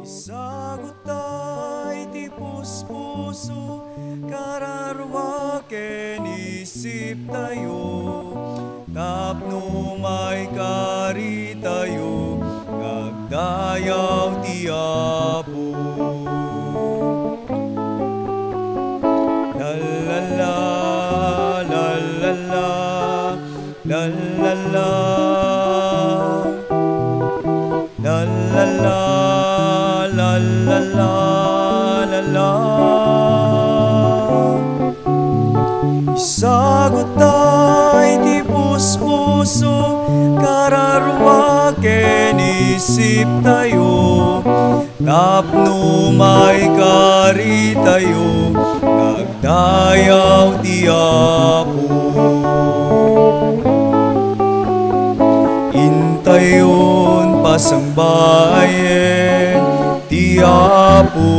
Isagot ay tipos puso, kararwa ken isip tayo, tapno may kari tayo, nagdayaw ti Apo. La la la, la la la, la la la, la la la, la la la, la la. Isagot ay tipos puso, kararwa ken isip tayo, tapno may kari tayo, nagdayaw ti Apo. Intayon pasangbayen ti Apo,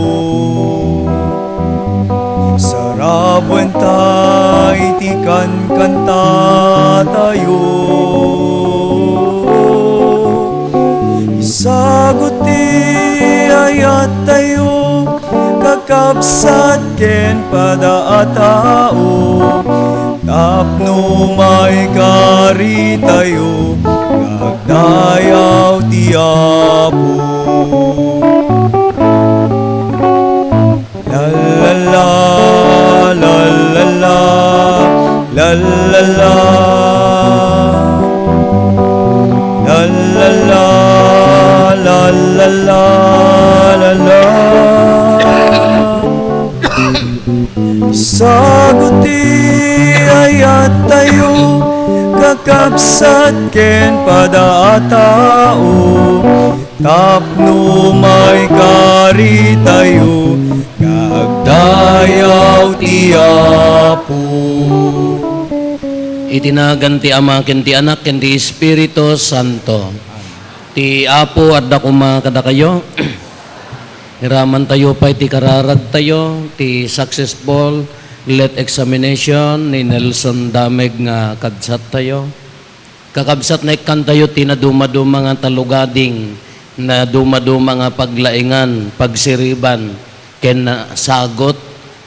sarabuan tayo ti kanta tayo. Isagot ti ayat tayo, kakabsat ken pada tao, tapno may kari tayo, nagdayaw ti Apo. La la la, la la la, la la la, la la la, la la la, la la. Isagot ti ayat tayo, kakabsat ken pada tao, tapno may kari tayo, nagdayaw ti Apo. Itinagan ti Ama ken ti Anak ken ti Espiritu Santo. Ti Apo adda kuma kada kayo. Hiraman tayo pa iti kararag tayo ti successful let examination ni Nelson Dameg nga kabsat tayo. Kakabsat na ikan tayo tinaduma-duma nga talugading na duma-duma nga paglaingan, pagsiriban, ken sagot.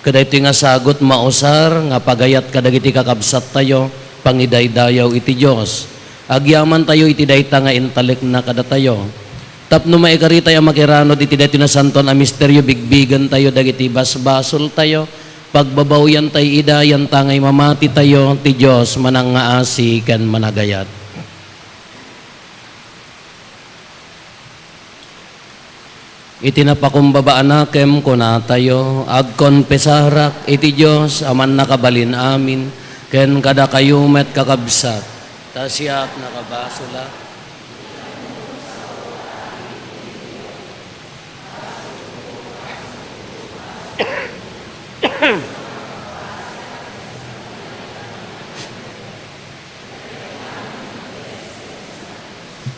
Kada ito nga sagot mausar nga pagayat kadagiti kakabsat tayo, pangidaydayaw iti Diyos. Agyaman tayo iti dayta nga intalek na kada tayo. Tapno maikari tayo makiranod iti dayto na santon a misteryo, bigbigan tayo dagiti basbasol tayo. Pagbabawyan tayo idayan tangay mamati tayo ti Diyos manang ngaasi ken managayat. Itinapakumbabaan nakem kuna tayo, agkonpesarak iti Diyos, aman nakabalin amin, ken kada kayumet kakabsat, tasyak nakabasula.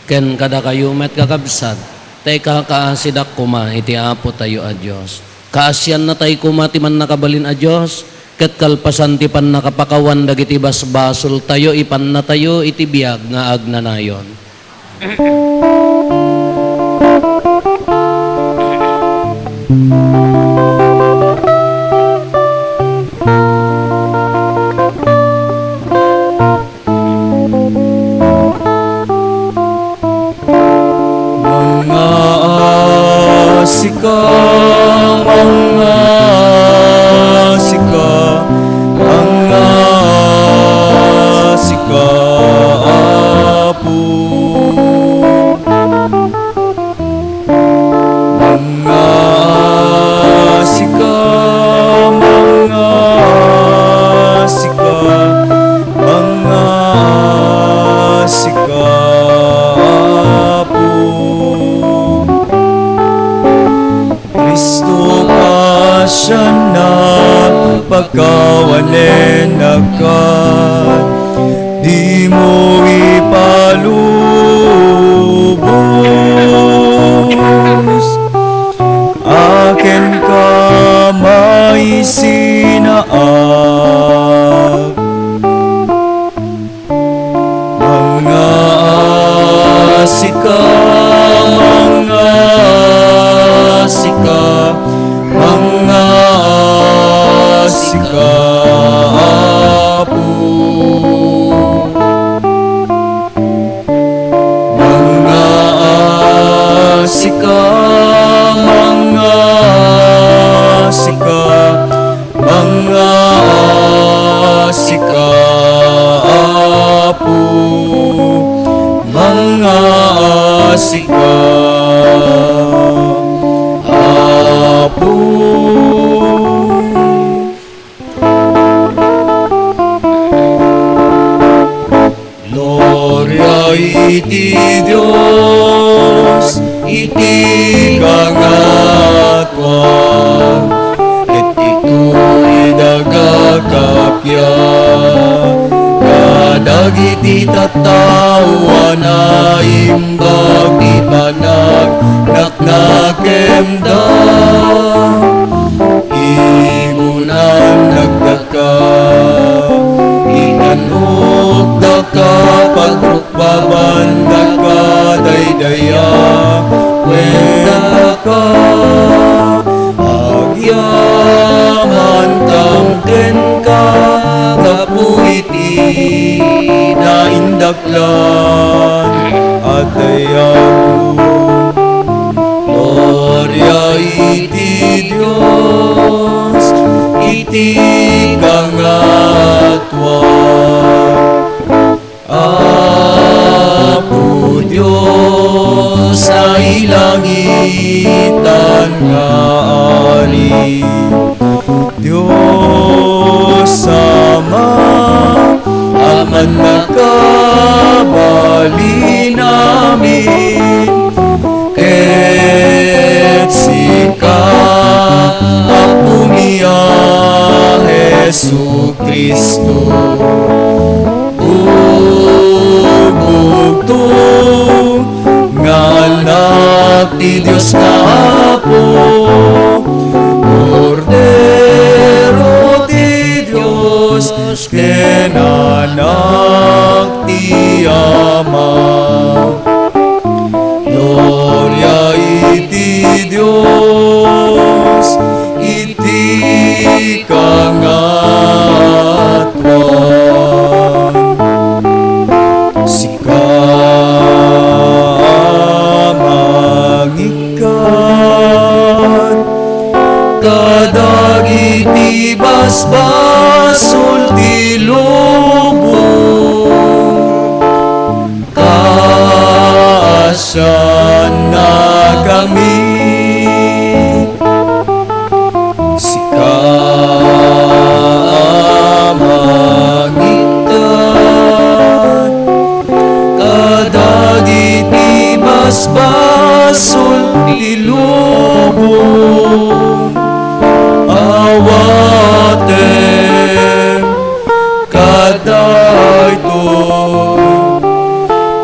Ken kada kayumet kakabsat, teka kaasidak kuma iti Apo tayo a Diyos. Kaasyan na tayo kuma ti man nakabalin a Diyos, ket kalpasan ti pan nakapakawan dagiti basbasol tayo, ipan na tayo iti biag nga agnanayon. Sika, mga sika, mga sika, Apo. Mga sika, mga sika, mga sika, Apo. Kristo ka siya na pagkawanen agkat, di mo ipalubos. Akin ka may sinaag, mga sika, mga dagiti tattawa na imbag di panag naknakemda imunan nagdaka inanok daka pagrukbaban daka daydaya wenda ka agyaman tamken ka kapuiti na indaklan at dayaw Gloria iti Dios iti kangatwan Apo Dios sa ilangitan nga ari Dios sama aman nakabali namin ket sika Apo niya Jesu Kristo bugtong nga anak ti Dios nga Apo Cordero ti Dios ken anak ti Ama Gloria iti Dios iti kangatwan sika mangikat kadagiti basbasol ti lubong kaasyan na kami sika mangikat kadagiti basbasol ti lubong awaten kadaytoy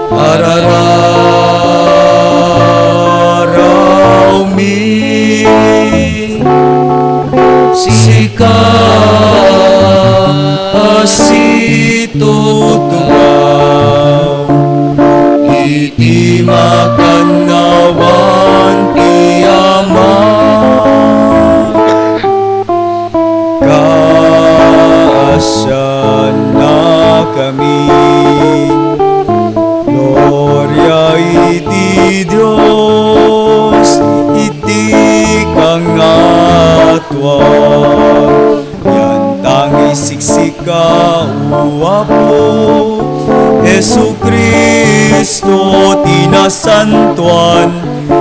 arararaw mi sika asitutugaw iti makanawan ti Ama kaasyan na kami Gloria iti Dios iti kangatwan yan tangi siksika uwapo Jesu Kristo tinasantuan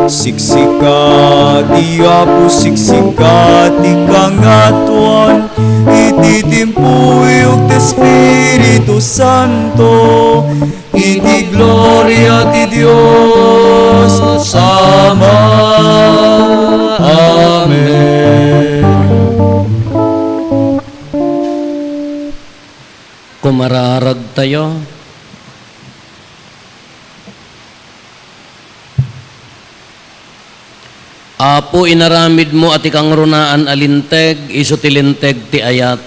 siksika ti Apo siksika ti kangatwan iti timpuyog ti Espiritu Santo iti gloria ti Dios sama Amen. Kumararag tayo. Apo inaramid mo at ikang runaan alinteg, iso tilinteg ti ayat.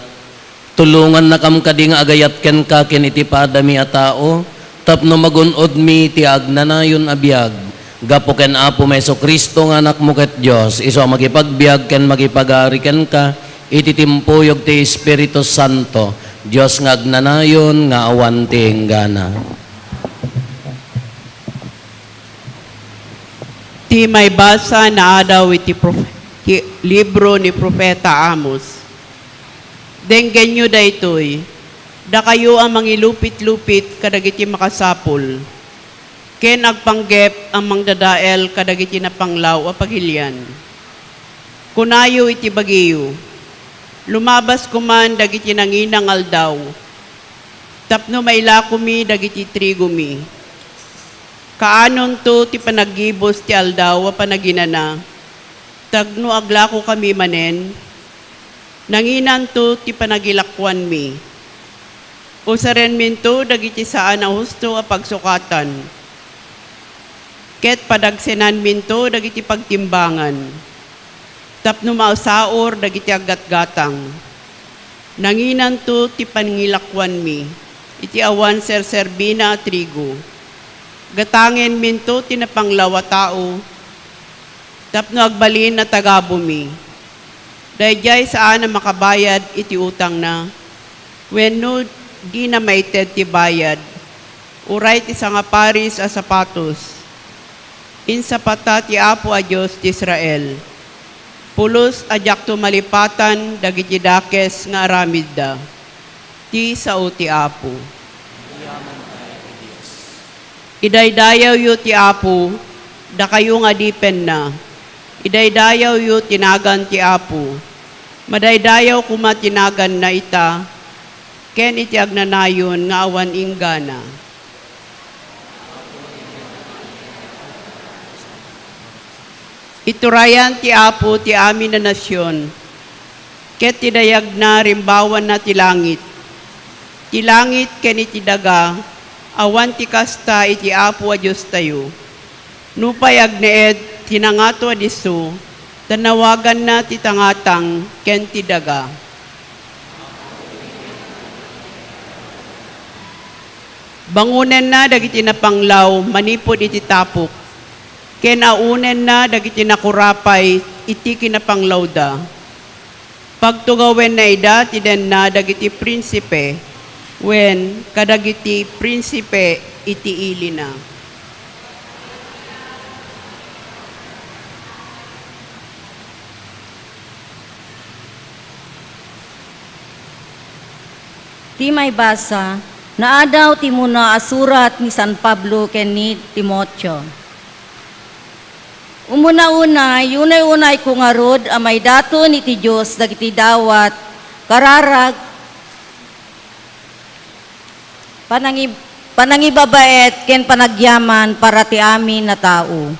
Tulungan na kam kadi nga agayat ken ka ken iti padami a tao, tapno magunod mi ti agnanayon a biag. Gapo ken Apo Meso Kristo nga anak mo ket Dios, iso makipagbiag ken makipagari ken ka, iti timpuyog ti Espiritu Santo, Dios nga agnanayon nga awan ti hinggana. Ti may basa na adaw iti libro ni Propeta Amos. Denggen nyo daytoy, da kayo ang mangilupit-lupit kadagiti makasapol. Ken agpanggep ang mangdadael kadagiti napanglaw a pagilyan. Kunayo iti bagiyo, lumabas kuman dagiti nanginang aldaw. Tapno maila kumi dagiti trigo mi. Kaanon to ti panagibos ti aldaw a panaginana, tagno aglako kami manen, nanginan to ti panagilakwan mi. Usaren minto dagiti saan a husto a pagsukatan. Ket padagsenan minto dagiti pagtimbangan. Tapno mausaor dagiti aggatgatang. Nanginan to ti pangilakwan mi, iti awan serserbina a trigo. Gatangen minto tinapanglawa tao, tapno agbalin na tagabumi. Dayjay saan na makabayad iti utang na, wenno di na maited ti bayad, uray ti sanga paris a sapatos. Insapata ti Apo a Diyos ti Israel. Pulos ajak to malipatan dagiti dakes nga aramid da. Ti sao ti Apo. Idaydayaw yu ti Apo, da kayo nga dipen na. Idaydayaw yu tinagan ti Apo. Madaydayaw kuma tinagan na ita, ken iti agnanayon nga awan inggana. Iturayan ti Apo ti amin na nasyon, ket tidayag na rimbawan na ti langit. Ti langit ken iti daga, awan ti kasta iti Apo a Diyos tayo. Nupay agneed tinangato a diso, tanawagan na ti tangatang ken ti daga. Bangunen na dagiti napanglaw, manipod iti tapok. Ken aunen na dagiti nakurapay, iti kinapanglaw da. Pagtugawen na ida, tiden na dagiti prinsipe, wen kadagiti prinsipe iti ili na. Ti may basa, naadaw ti muna asurat ni San Pablo ken ni Timoteo. Umuna-una, yunay-unay kong arod, amay daton iti Diyos, dagiti dawat, kararag, panangibabaet, ken panagyaman, para ti amin na tao.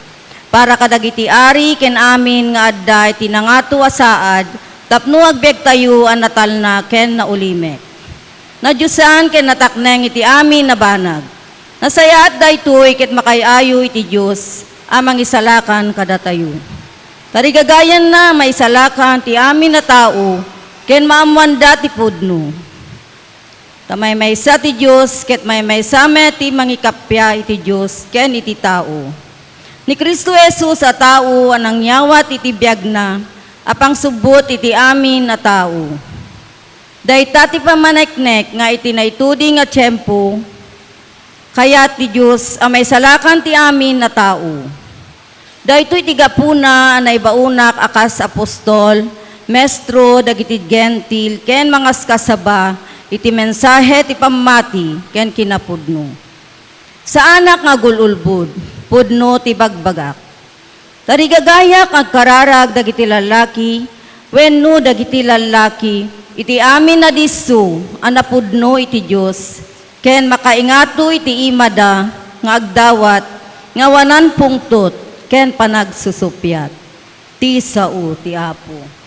Para kadagiti ari, ken amin nga adday, tinangato asaad, tapno agbyag tayo, anatal na, ken naulimek. Nadyusan, ken natakneng iti amin na banag. Nasayaat daytoy, ket makayayo iti Diyos, amang isalakan kada tayo. Tarigagayan na may isalakan ti amin na tao, ken maamwanda ti pudno. Tamay maysa ti Diyos, ket may maysame ti mangikapya iti Diyos, ken iti tao. Ni Kristo Jesus a tao, anang nyawat iti biyag na, apang subot iti amin na tao. Dayta ti pamaneknek nga iti naitudi nga tiyempo, kaya ti Diyos amay salakan ti amin na tao. Daytoy ti gapuna anay baunak akas apostol, mestro dagiti gentil, ken mangas kasaba, iti mensahe ti pamati, ken kinapudno. Sa anak nga gululbud, pudno ti bagbagak. Tarigagayak ag kararag dagiti lalaki, wenno dagiti lalaki, iti amin na disu, anapudno iti Diyos, ken makaingato iti imada, nga agdawat, nga wanan pungtot, ken panagsusupyat. Ti sao ti Apo.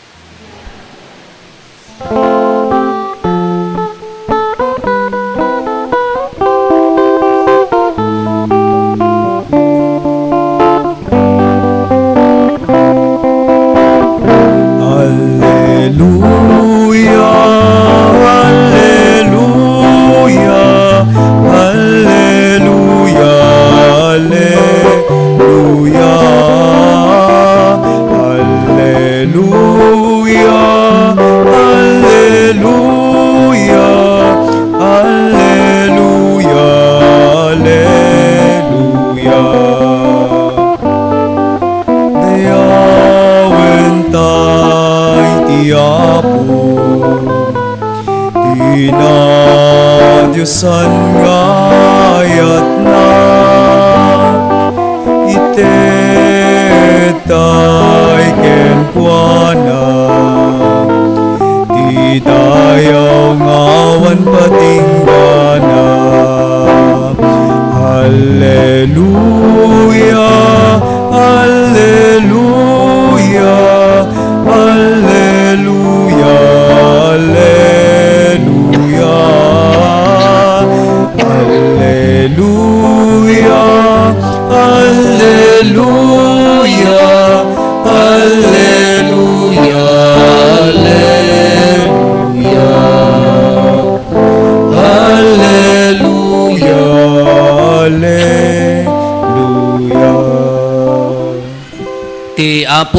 Alleluia, alleluia, alleluia, alleluia, alleluia, alleluia, alleluia, alleluia. Dayawen tay ti Apo, dinadyosan ngayat na, itetay kenkwana, di dayaw ngawan patinggana. Alleluia, alleluia, alleluia, alleluia.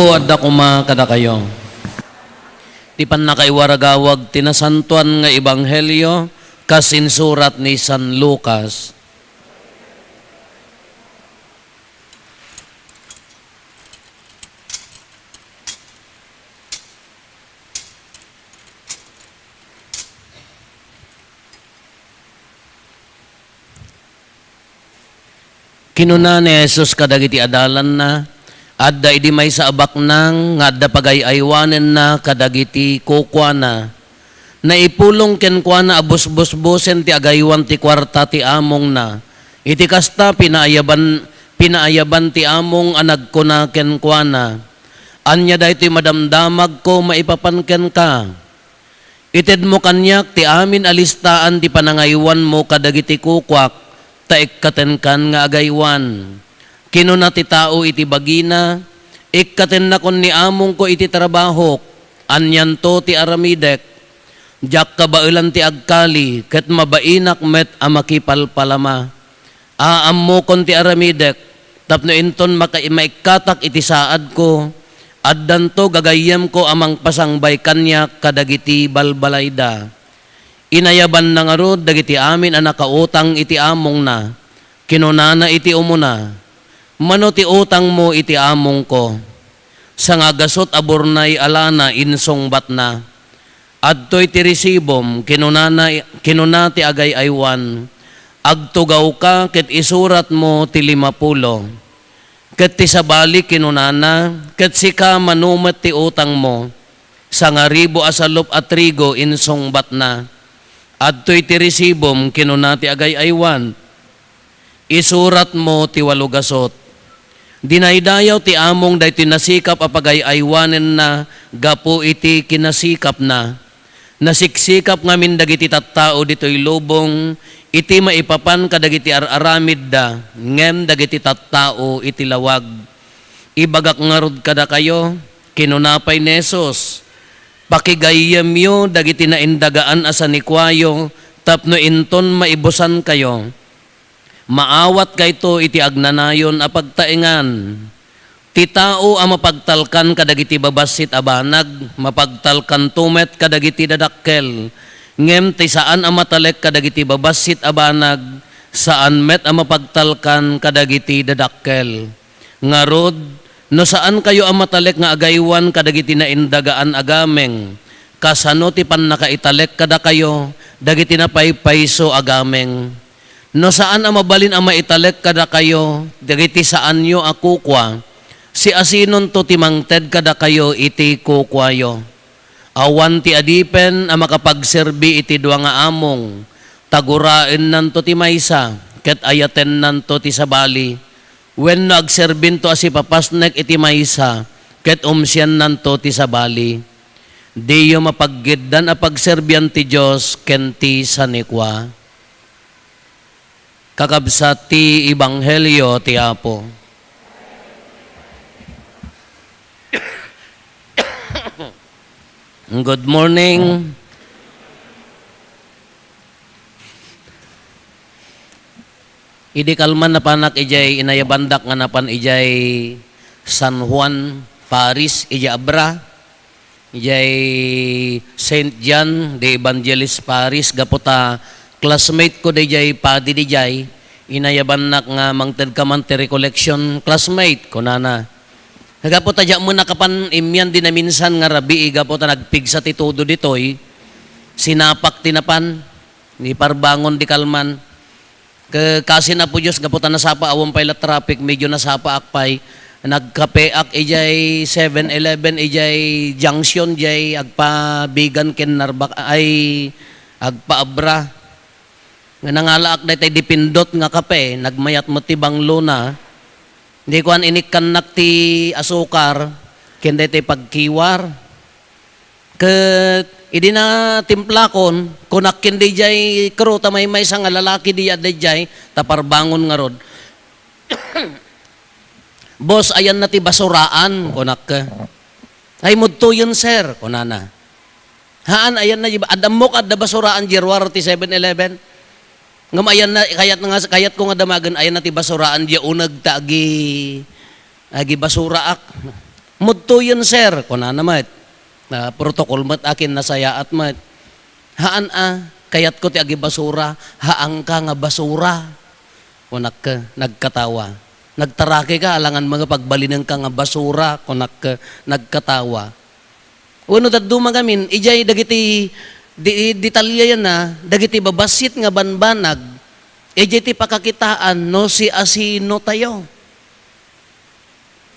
apo at dakuma kada kayo. Ti pan nakaiwaragawag tinasantuan nga ebanghelyo kasinsurat ni San Lucas. Kinuna ni Jesus kadagiti adalan na, adda idi may sa abak nang, nga adda pagayaywanen na kadagiti kukwana. Naipulong ken kuana abus-bus-busen ti agaywan ti kwarta ti among na. Iti kasta pinaayaban ti among anag ko na ken kuana. Anya daytoy madamdamag ko maipapanken ka. Ited mo kanyak ti amin alistaan ti panangaywan mo kadagiti kukwak. Taikkaten kan nga agaywan. Kinuna ti tao iti bagina, ikkaten na kon ni among ko iti trabahok, anyan to ti aramidek, jak kabailan ti agkali, ket mabainak met amakipalpalama. Aam mo kon ti aramidek, tapno inton maikatak iti saad ko, addan to gagayem ko amang pasangbay kanyak kadagiti balbalayda. Inayaban na nga rod, dagiti amin ang nakautang iti among na, kinunana iti umuna, mano ti utang mo iti among ko, sa nga gasot aburnay alana insong batna, adtoy ti resibom, kinuna ti agay aywan, agtugaw ka, ket isurat mo ti 50, ket ti sabali kinunana, ket sika manumet ti utang mo, sa nga 1,000 asalop at trigo insong batna, adtoy ti resibom kinuna ti agay aywan, isurat mo ti 8 gasot. Dinaydayaw ti among daytoy nasikap apagay aywanen na gapo iti kinasikap na. Nasiksikap ngamin dagiti tattao ditoy lubong, iti maipapan kadagiti araramid da, ngem dagiti tattao iti lawag. Ibagak ngarod kada kayo, kinunapay ni Jesus, pakigayam yo dagiti naindagaan asa ni kwayo, tapno inton maibusan kayo. Maawat kayto iti agnanayon a pagtaingan. Ti tao a mapagtalkan kadagiti babasit a banag, mapagtalkan tumet kadagiti dadakkel. Ngem ti saan a matalek kadagiti babasit a banag, saan met a mapagtalkan kadagiti dadakkel. Ngarod, no saan kayo ang matalek nga agaywan kadagiti naindagaan agameng, kasano ti pan nakaitalek kada kayo, dagiti na paypayso agameng. No saan ang mabalin ang maitalek kada kayo, dagiti saan nyo akukwa, si asinon to timangted kada kayo iti kukwayo. Awan ti adipen ang makapagserbi iti dua nga among, tagurain nanto ti maysa, ket ayaten nanto ti sabali. When nagserbin to asi papasnek iti maysa, ket umsyan nanto ti sabali. Diyo mapaggiddan a pagserbian ti Diyos ken ti sanikwa. Kakabsat ti Ebanghelyo ti Apo. Good morning. Idi kalman na panak ijay inayabandak nga napan ijay San Juan, Paris, ijay Abra, ijay Saint John de Evangelist Paris, gaputa classmate ko dijay padi dijay, inayabandak nga mangted kaman ti recollection classmate ko nana. Gaputa dya mo nakapan imyan din na minsan nga rabi, gaputa nagpigsa ti todo ditoy, sinapak tinapan, ni parbangon di kalman. Kasi na po Diyos, gaputan na sapa, awang pala traffic, medyo nasapa akpay, nagkapeak, ijay 7-Eleven, ijay junction, ijay agpabigan ken narbak, ay agpaabra. Nga nangalaak na tayo dipindot nga kape, nagmayat mo tibang luna, hindi ko an inikkanak ti asukar, ken tayo pagkiwar. Idi na timplakon, kunak kindi jay karo tamay may isang lalaki diya jay, taparbangon nga rod. Boss, ayan na ti basuraan, kunak ka. Ay, mudto yun, sir, kunana. Haan, ayan na, adam mo ka da basuraan, jirwar ti 7-Eleven. Ngam ayan na, kayat ko nga damagan, ayan na ti basuraan, diya unag ta agi basuraak. Mudto yun, sir. Kuna namat. Protocol mat akin nasaya at mat. Haan kayat ko ti agi basura, haang ka nga basura. Kunak ka, nagkatawa. Nagtarake ka, alangan mga pagbalinang ka nga basura, kunak ka, nagkatawa. Uno daddo magamin, ijay dagiti detalya yan na, dagiti babasit nga banbanag, ijay ti pakakitaan, no si asino tayo.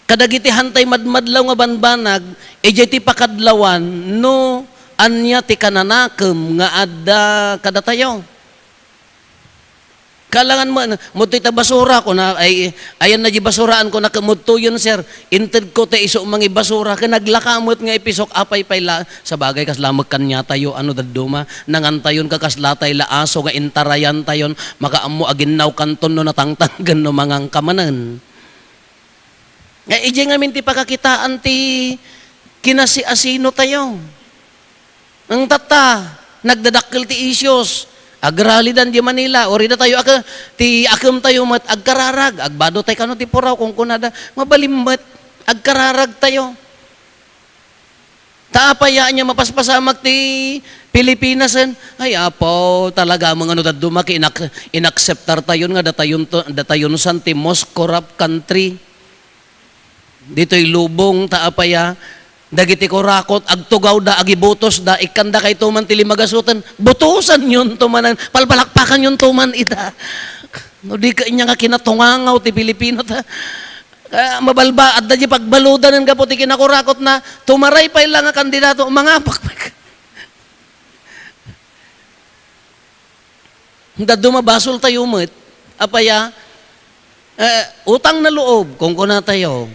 Kadagiti hantay madmadlaw nga banbanag, ijay ti pakadlawan, no anya ti kananakem nga adda kada tayo. Kalangan mo ti basura ko na ay ayan na di basuraan ko na kamudto yun, sir. Inted ko te iso mangi basura ka naglakamot nga ipisok apay pay la sa bagay kas lamag kanya tayo ano daduma nangantayon ka kas latay la aso nga intarayan tayon makaammo aginnaw kanton no natangtanggan no mangang kamanan. Ije nga min ti pakakitaan ti kinasi asino tayo. Ang tata nagdadakkel ti issues. Agralidan di Manila, orida tayo ti akem tayo mat agkararag, agbado tayo kano ti puraw kung kunada, mabalimbat, agkararag tayo. Taapayaan niya mapaspasamak ti Pilipinasen, ay apo talaga mga ano dadumaki, inacceptar tayo nga datayon san ti most corrupt country. Dito'y lubong taapaya, dagiti ko rakot, agtugaw da, agibutos da, ikanda kay tuman tili magasutan, butusan yun tumanan, palpalakpakan yun tuman ita. No di ka inya nga kinatungangaw ti Pilipino ta. Mabalba, at da di pagbaludan ng gapo ti kinakurakot na, tumaray pa ilang nga kandidato, mga pakpak. Da dumabasol tayo met, apaya, utang na loob, kung kuna tayo.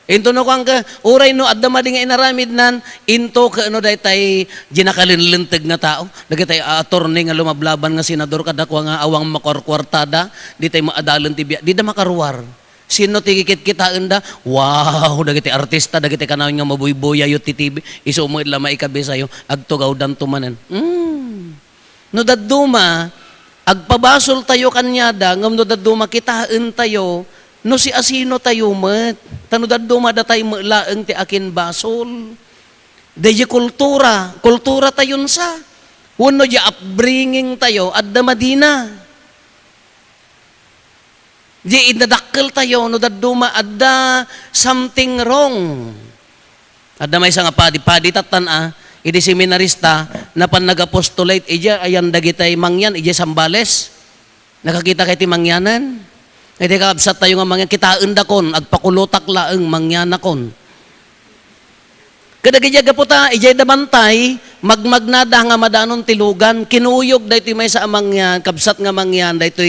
Into no kang uray no adda madi nga inaramid nan into ka ano daytay ginakalinlenteg nga tao dagitay attorney nga lumablaban nga senador kadakwa nga awang makorkwartada ditay maadalan ti di da makaruwar sino ti kikit-kitaan da wow dagiti artista dagiti kanawin nga mabuyboya yut ti TV isu mo idla maikabi sayo agtugaw dan tumanen no dadduma agpabasol tayo kanyada ngam no dadduma kitaan tayo no si asino tayo met, tanudad dumadatay laeng ti akin basol. Deje kultura tayon sa. Uno di upbringing tayo, adda madina. Di inadakkel tayo, no daduma adda something wrong. Adda may nga padi tatan idi seminarista, na pan nag-apostolate, ija ayan dagitay mangyan, ija sambales. Nakakita kay ti mangyanan. Hindi ka absat tayo nga mangyan, kitaan dakon, agpakulutak laeng mangyanakon. Kadagidyaga po ta, ijay damantay, magmagnada nga madanon tilugan, kinuyog dahito may sa mangyan, kabsat nga mangyan, dahito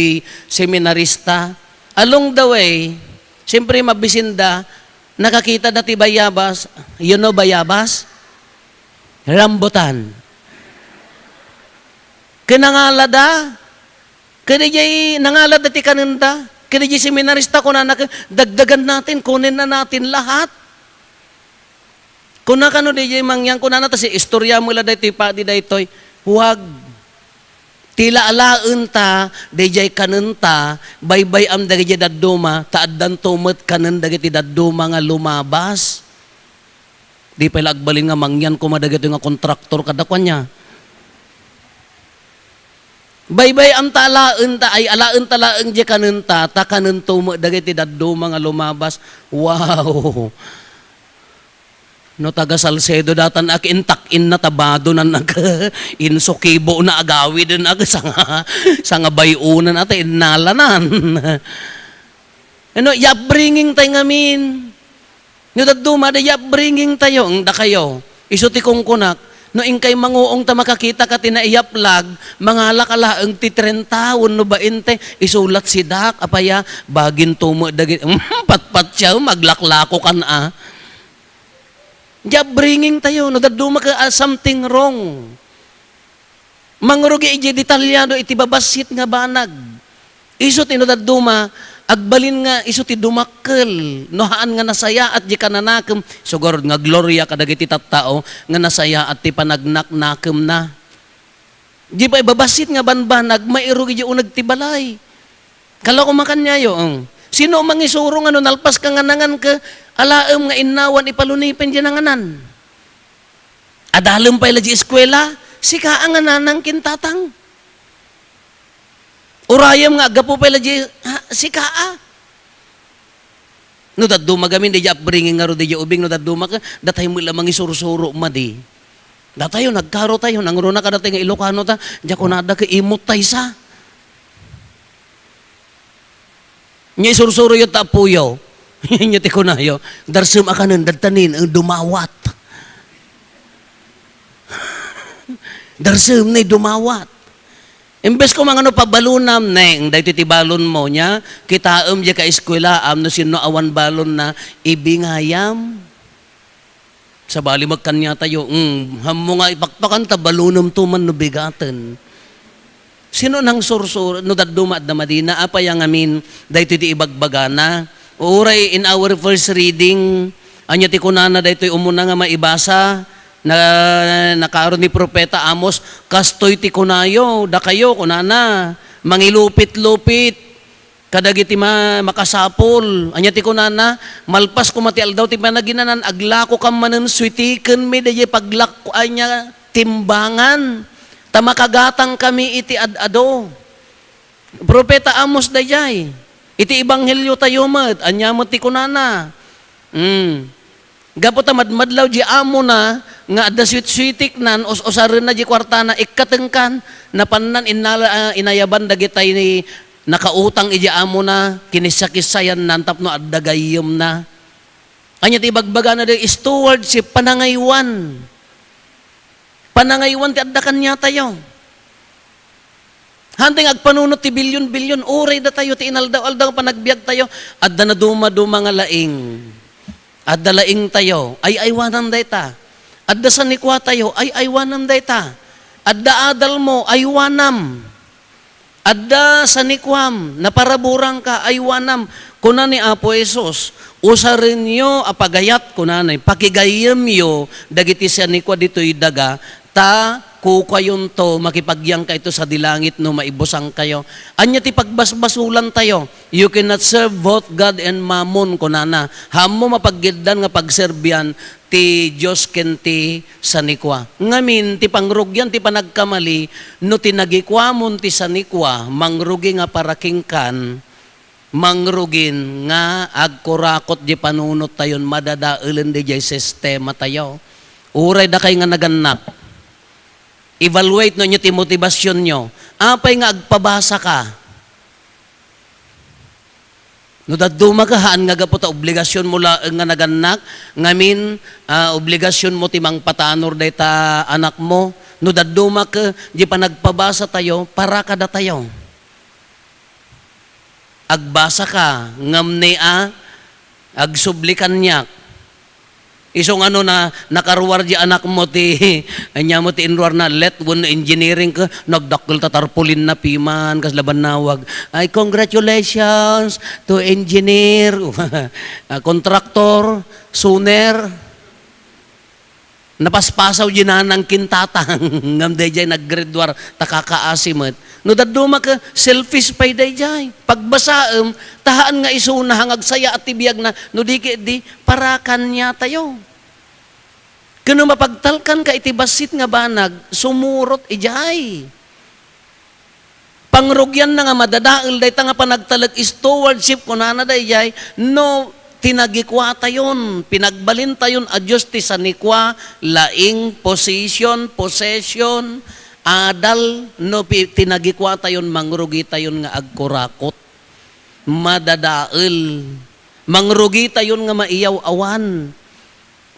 seminarista. Along the way, siyempre mabisinda, nakakita dati bayabas, you know bayabas? Rambutan. Kinangalada, kadijay nangalad dati kanunda, kaya di seminarista ko na dagdagan natin, kunin na natin lahat. Kuna kano di mangyan, kuna na ta si istorya mula daytoy padi daytoy, huwag. Tila alaen ta, dayjay kanenta, baybay am dagiti dadduma, taaddan tumet kanen dagiti dadduma nga lumabas. Di pa agbalin nga mangyan kumadagiti nga kontraktor kadakwan niya. Baybay ang talaen ta ay alaen talaeng di kanenta ta kanento mo dagiti daddo mga lumabas. Wow. No taga Salcedo datan ak intak-in na tabado na nag insukibo na agawi din ag sanga bayunan at innalanan. Ano bringing tayo ngamin. No daddo ma bringing tayo ang da kayo. Isu ti kong kunak no ingkay manguong ta makakita ka tinaiyaplag, mga lakalaang ti 30 taon no ba inte, isulat si Dak, apaya, bagin tumo, patpat siya, maglaklako kan bringing tayo, no daduma ka something wrong. Mangrugi iji detalyado iti babasit nga banag. Iso ti no daduma, agbalin nga iso ti dumakkel nohaan nga nasaya at di kananakem sugod nga gloria kadagiti tattao nga nasaya at ti panagnak-nakem na di pa ibabasit nga banbanag mairugi di unag ti balay kala ko makanya yo Sino mangisuro nga no, nalpas ka nga nangan ka, alaam nga inawan ipalunipen dyan nanganan. Adalem pa ila di eskwela, sika ang nanang kintatang. Urayam nga, agapo pa ila di, sika No daduma gamin di upbringing nga ro di ubing no daduma ka datay mo lamang isuro-suro madi. Datayo nagkaro tayo nang runa ka datay nga Ilocano ta di ko nada ka imot tay sa. Nya isuro-suro yo ta puyo. Nya ti ko nayo darsem akanen dadtanin ang dumawat. Darsem ni dumawat. Imbes ko mga pabalunam, neng, dahil titibalon mo niya, kitaam diya ka eskwela, no sino awan balon na ibingayam. Sa bali magkanya tayo, hamo nga ipakpakan ta, balunam tuman no bigatan. Sino nang sursur, no daduma at damadina, apa yang amin, dahil ti ibagbagana. Uray, in our first reading, anya ti kunana dahil umuna nga maibasa, na nakaroon ni Propeta Amos, kastoy ti kunayo, da kayo, kunana, mangilupit-lupit, kadagiti makasapol, anya ti kunana, malpas kumati aldaw ti managinanan, aglako kam manen switiken mi, dahi paglako anya timbangan, tamakagatang kami iti adado. Propeta Amos dayay, iti ebanghelyo tayo mat, anya mo ti kunana, Gapo tamad madlaw di amo na nga adda sweet-sweetik nan usarin na di kwartana ikkatengkan na pannan inayaban dagitay ni nakautang iji amo na kinisya-kisyayan nan tapno adda gayem na. Anya ti bagbaga na di stewardship panangaywan. Panangaywan ti adda kanya tayo. Hanting agpanunot ti bilyon-bilyon uray da tayo ti inaldaw-aldaw panagbiag tayo adda na duma-duma nga laing. Adda laing tayo, ay aywanan dayta. Adda sanikwa tayo, ay aywanan dayta. Adda adal mo, aywanam. Adda sanikwam, naparaburang ka, aywanam. Kuna ni Apo Jesus, usarin nyo apagayat kunanay, pakigayam yo, dagiti sanikwa dito'y daga, ta kukayon to, makipagyang ka ito sa dilangit no, maibusang kayo. Anya ti pagbasbasulan tayo, you cannot serve both God and Mammon, kunana. Hamo mapaggiddan nga pagserbian, ti Diyos ken ti sanikwa. Ngamin, ti pangrugyan, ti panagkamali, no tinagikwamon ti sanikwa, mangrugi nga parakingkan, mangrugin nga agkurakot di panunot tayon, madadailen di jay sistema tayo. Uray da kay nga naganak. Evaluate no nyo ti motivasyon nyo. Apay nga agpabasa ka. No daduma ka haan nga gapo ta obligasyon mo la nga naganak, ngamin obligasyon mo ti mangpatanor day ta anak mo. No daduma ka di pa nagpabasa tayo para kada tayo. Agbasa ka ngamne agsublikan niya. Isong ano na nakaruwar di anak mo ti anya mo ti inruar na let one engineering ka nagdakkel ta tarpaulin na piman kas laban nawag ay congratulations to engineer contractor sooner napaspasaw ginanang kintatang ngam dayjay naggraduar takakaasimot no daduma ka selfish pay dayjay pagbasaem tahaan nga isuna hangag saya at tibiyag na no di parakan niya tayo kuno mapagtalkan ka iti basit nga banag sumurot ijay pangrugyan na nga madadael day ta nga panagtalag stewardship kunana dayjay no tinagikwa tayon, pinagbalin tayon a Diyos ti sanikwa, laing, possession, adal, no tinagikwa tayon, mangrugi tayon nga agkurakot, madadael, mangrugi tayon nga maiyaw awan.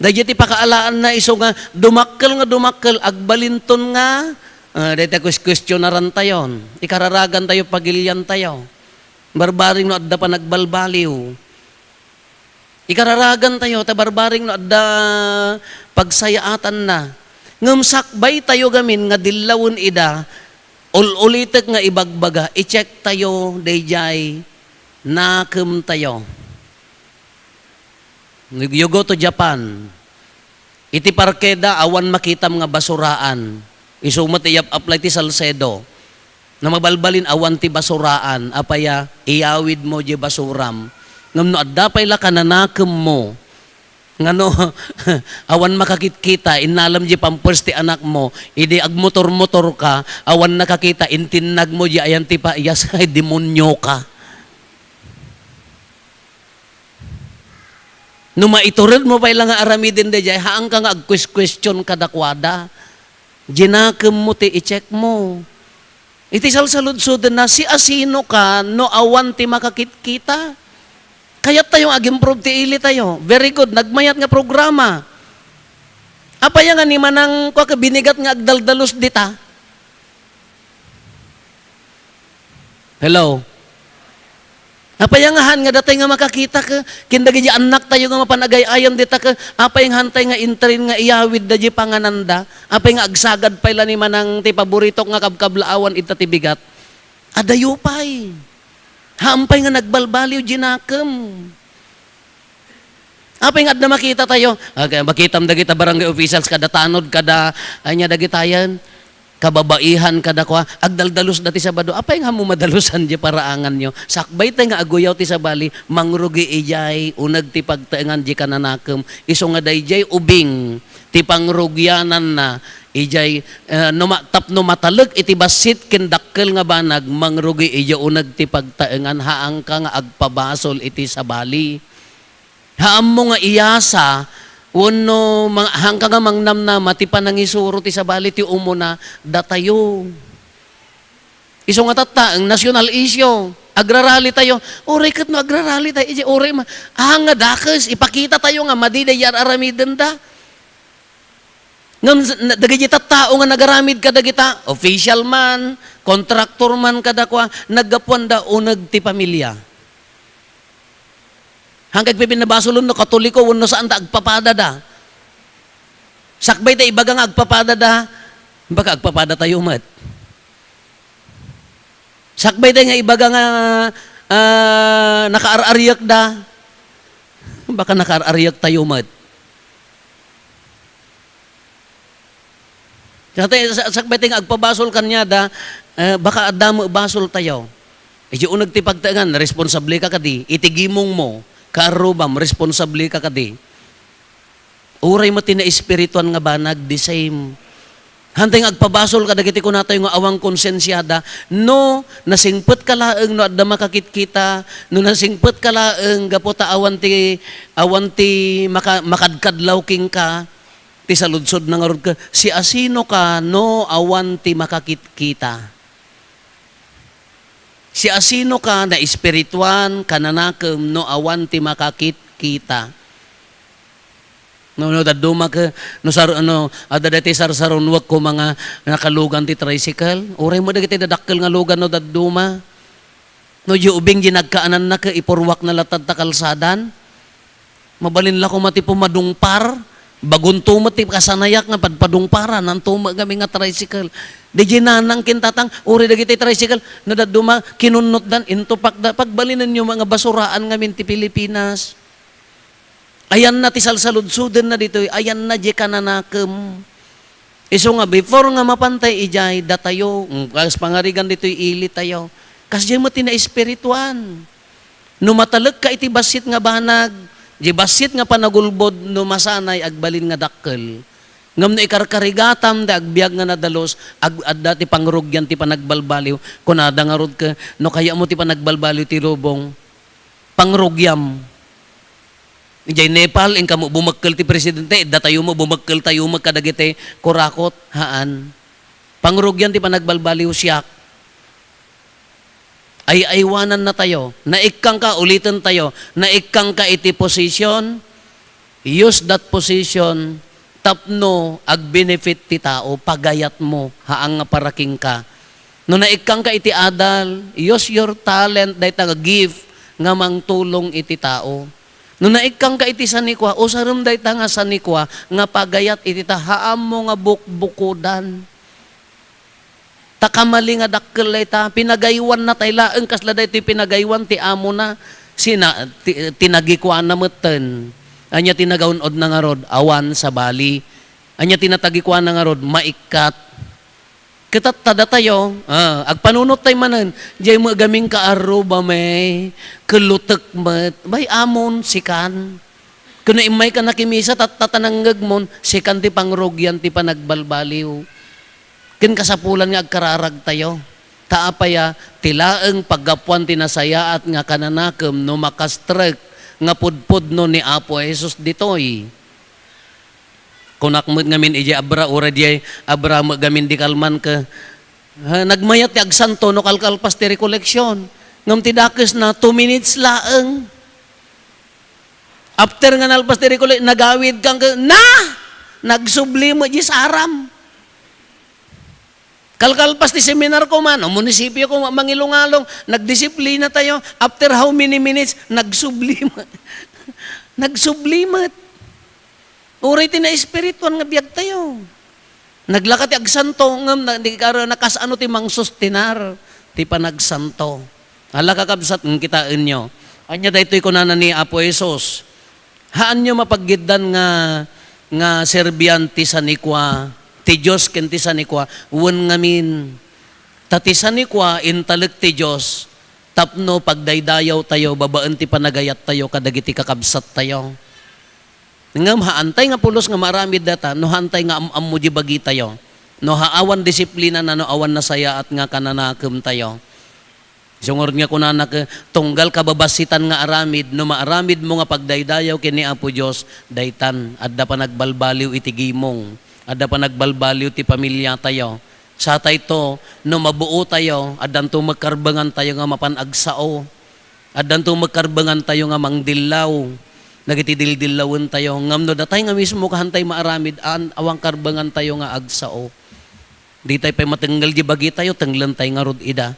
Dahil ti pakaalaan na iso nga, dumakkel, agbalinton nga, dahil questionaran tayon, ikararagan tayo, pagilyan tayo, barbaring no adda pa nagbalbaliw, ikararagan tayo, tabarbaring no adda pagsayaatan na. Ngamsakbay tayo gamin nga dillawon ida, ulitek nga ibagbaga, i-check tayo, dayjay, nakem tayo. You go to Japan, iti parkeda, awan makitam nga basuraan. Isumat iyap apply ti Salcedo. Na mabalbalin awan ti basuraan, apaya iyawid mo di basuram. Ngam no adda pay la kananakem mo. Ngano awan makakitkita inalam di pampers ti anak mo, idi agmotor-motor ka, awan nakakita intinag mo di ayan ti pa iyas ay demonyo ka. No maitured mo pay lang nga aramidin de jay haang ka nga ag-question kadakwada. Ginakem mo ti i-check mo. Iti salsalud-sud na si asino ka no awan ti makakitkita. Kayat tayong ag-improve ti ili tayo. Very good. Nagmayat nga programa. Apaya nga ni manang binigat nga agdaldalos dita. Hello? Apaya nga han nga datay nga makakita ka. Kindagi anak tayo nga mapanagay-ayam dita ka. Apay nga hantay nga intrin nga iyawid da di pangananda. Apay nga agsagad pala ni manang ti paborito nga kabkablaawan ita ti bigat. Adayupay. Hampay nga nagbalbaliw ginakam. Apay nga na makita tayo. Okay, makitam dagita barangay officials kada tanod kada anya dagitayan. Kababaihan kada kwa agdaldalos dati sa bado. Apay nga mo madalusan di paraangan nyo. Sakbay tayo nga aguyaw ti sa bali mangrugi ijay unag ti pagtaengan di kananakem. Iso nga dayjay ubing ti pangrugyanan na ijay tapno mataleg iti basit ken dakkel nga banag mangrugi ijay unag ti pagtaengan haang ka nga agpabasol iti sa bali. Haam mo nga iyasa uno hangka nga mangnamnama ti panangisuro ti sa bali ti umuna datayo. Iso nga ang national issue. Agrarally tayo. Ore ket no agrarally tayo. Ije ore nga dakes ipakita tayo nga madidayar aramiden da. Ngam dagiti tattao nga nagaramid kadagita, official man, contractor man kadakwa, naggapuan da uneg ti pamilya. Hanggang pipinabasulon no katoliko uno saan ta agpapada da. Sakbay ta ibaga nga agpapada da, baka agpapada tayo mat. Sakbay ta nga ibaga nga nakaararyak da, baka nakaararyak tayo mat. Sakbay ta nga agpabasol kanya da, baka adamo basol tayo. Iti unag ti pagtaengan, responsable ka kadi, itigimong mo, karubam, responsable ka kadi. Uray mo tina espirituan nga banag, the same. Hantay nga agpabasol ka, dagiti ko nato yung awang konsensyada, no, nasingpet ka laeng, no, adda makakitkita, no, nasingpet ka laeng, gapota awan ti makadkadlaw king ka, ti saludsod na nga rod ka, si asino ka, no, awan ti makakitkita. Si asino ka na espirituan kananakem no awan ti makakitkita. No daduma ka no sar ada dati sarsaron wag ko mga nakalugan ti tricycle. Oray mo dagiti dadakkel nga lugan no daduma. No ubing ginagkaanan na ka ipurwak na latad ta kalsadan. Mabalin la ko mati pumadungpar. Bagun tumat ti kasanayak nga padpadungparan nan tuma kami nga tricycle. Di ginanang kintatang uri dagiti tricycle no daduma kinunot dan into pagbalinan nyo mga basuraan ngamin ti Pilipinas. Ayan na ti salsaludsudan na dito, ayan na di kananakem. Iso nga before nga mapantay ijay datayo, kas pangarigan dito ili tayo. Kasi mo ti na espirituan. No mataleg ka iti basit nga banag, di basit nga panagulbod no masanay agbalin nga dakkel. Ngam na ikarkarigatam da agbiag nga nadalos adda ti pangrugyan ti panagbalbaliw kunada nga rod ka no kaya mo ti panagbalbaliw ti lubong pangrugyam. Ijay Nepal ing kamo bumagkel ti presidente da tayo mo bumagkel tayo magkadagiti kurakot haan. Pangrugyan ti panagbalbaliw siyak. Ay aywanan na tayo. Naikang ka, ulitin tayo. Naikang ka iti position, use that position, tapno, ag-benefit ti tao, pagayat mo, haang nga paraking ka. No naikang ka iti adal, use your talent, dahi nga give, nga mangtulong iti tao. No naikang ka iti sanikwa, usarum dahi nga sanikwa, nga pagayat iti ta, haam mo nga bukbukudan. Takamali nga dakkel ta pinagaywan na tay laeng kasla daytoy pinagaywan ti amo na sina tinagikuan na meten anya tinagawnod na nga rod awan sa bali anya tinatagikuan na nga rod maikat Kitatada tayo, agpanunot tayo manan, jay mo gaming kaaro ba may, kalutek mat, bay amon, sikan. Kung imay ka nakimisa, tatananggag mon, sikan ti pangrogyan, ti panagbalbaliw. Kin kasapulan nga agkararag tayo. Taapaya, tilaeng paggapuan tinasaya at nga kananakem no makastrek nga pudpud no ni Apo Jesus ditoy. Kunak mo ngamin iji abra ura di abra mo gamin di kalman ka nagmayat ti agsanto no kalkalpas ti recollection ngam ti dakes na 2 minutes laeng after nga nalpas ti recollection nagawid kang nagsubli mo di saram kalkalpas ti seminar ko man o munisipyo ko mangilungalong nagdisiplina tayo after how many minutes nagsublimat nagsublimat. Uray ti na espirituan nga biyag tayo. Naglaka ti agsanto ngam nakasano ti mang sustinar ti panagsanto. Hala kakabsat ng kitain nyo. Anya daytoy kunana ni Apo Jesus. Haan nyo mapaggidan nga serbianti sa nikwa. Ti Diyos ken ti sa nikwa. Uwan ngamin. Tati sa nikwa intalag ti Diyos. Tapno pagdaydayaw tayo babaan ti panagayat tayo kadagiti kakabsat tayo. Ngam haantay nga pulos nga maramid data, no hantay nga ammo di bagi tayo. No haawan disiplina na no awan na saya at nga kananakem tayo. Sungor nga kunana ka tunggal kababasitan nga aramid, no maaramid mo nga pagdaydayaw kini Apo Dios daytan adda pa nagbalbaliw iti gimong, adda pa nagbalbaliw ti pamilya tayo. Sa to no mabuo tayo, addan to magkarbangan tayo nga mapanagsao. Addan to magkarbangan tayo nga mangdilaw. Nagitidildilawin tayo ngamno datay nga mismo kahantay maaramid awang karbangan tayo nga agsao. Di tayo pa matenggal di bagi tayo, tenglan tayo nga rod ida.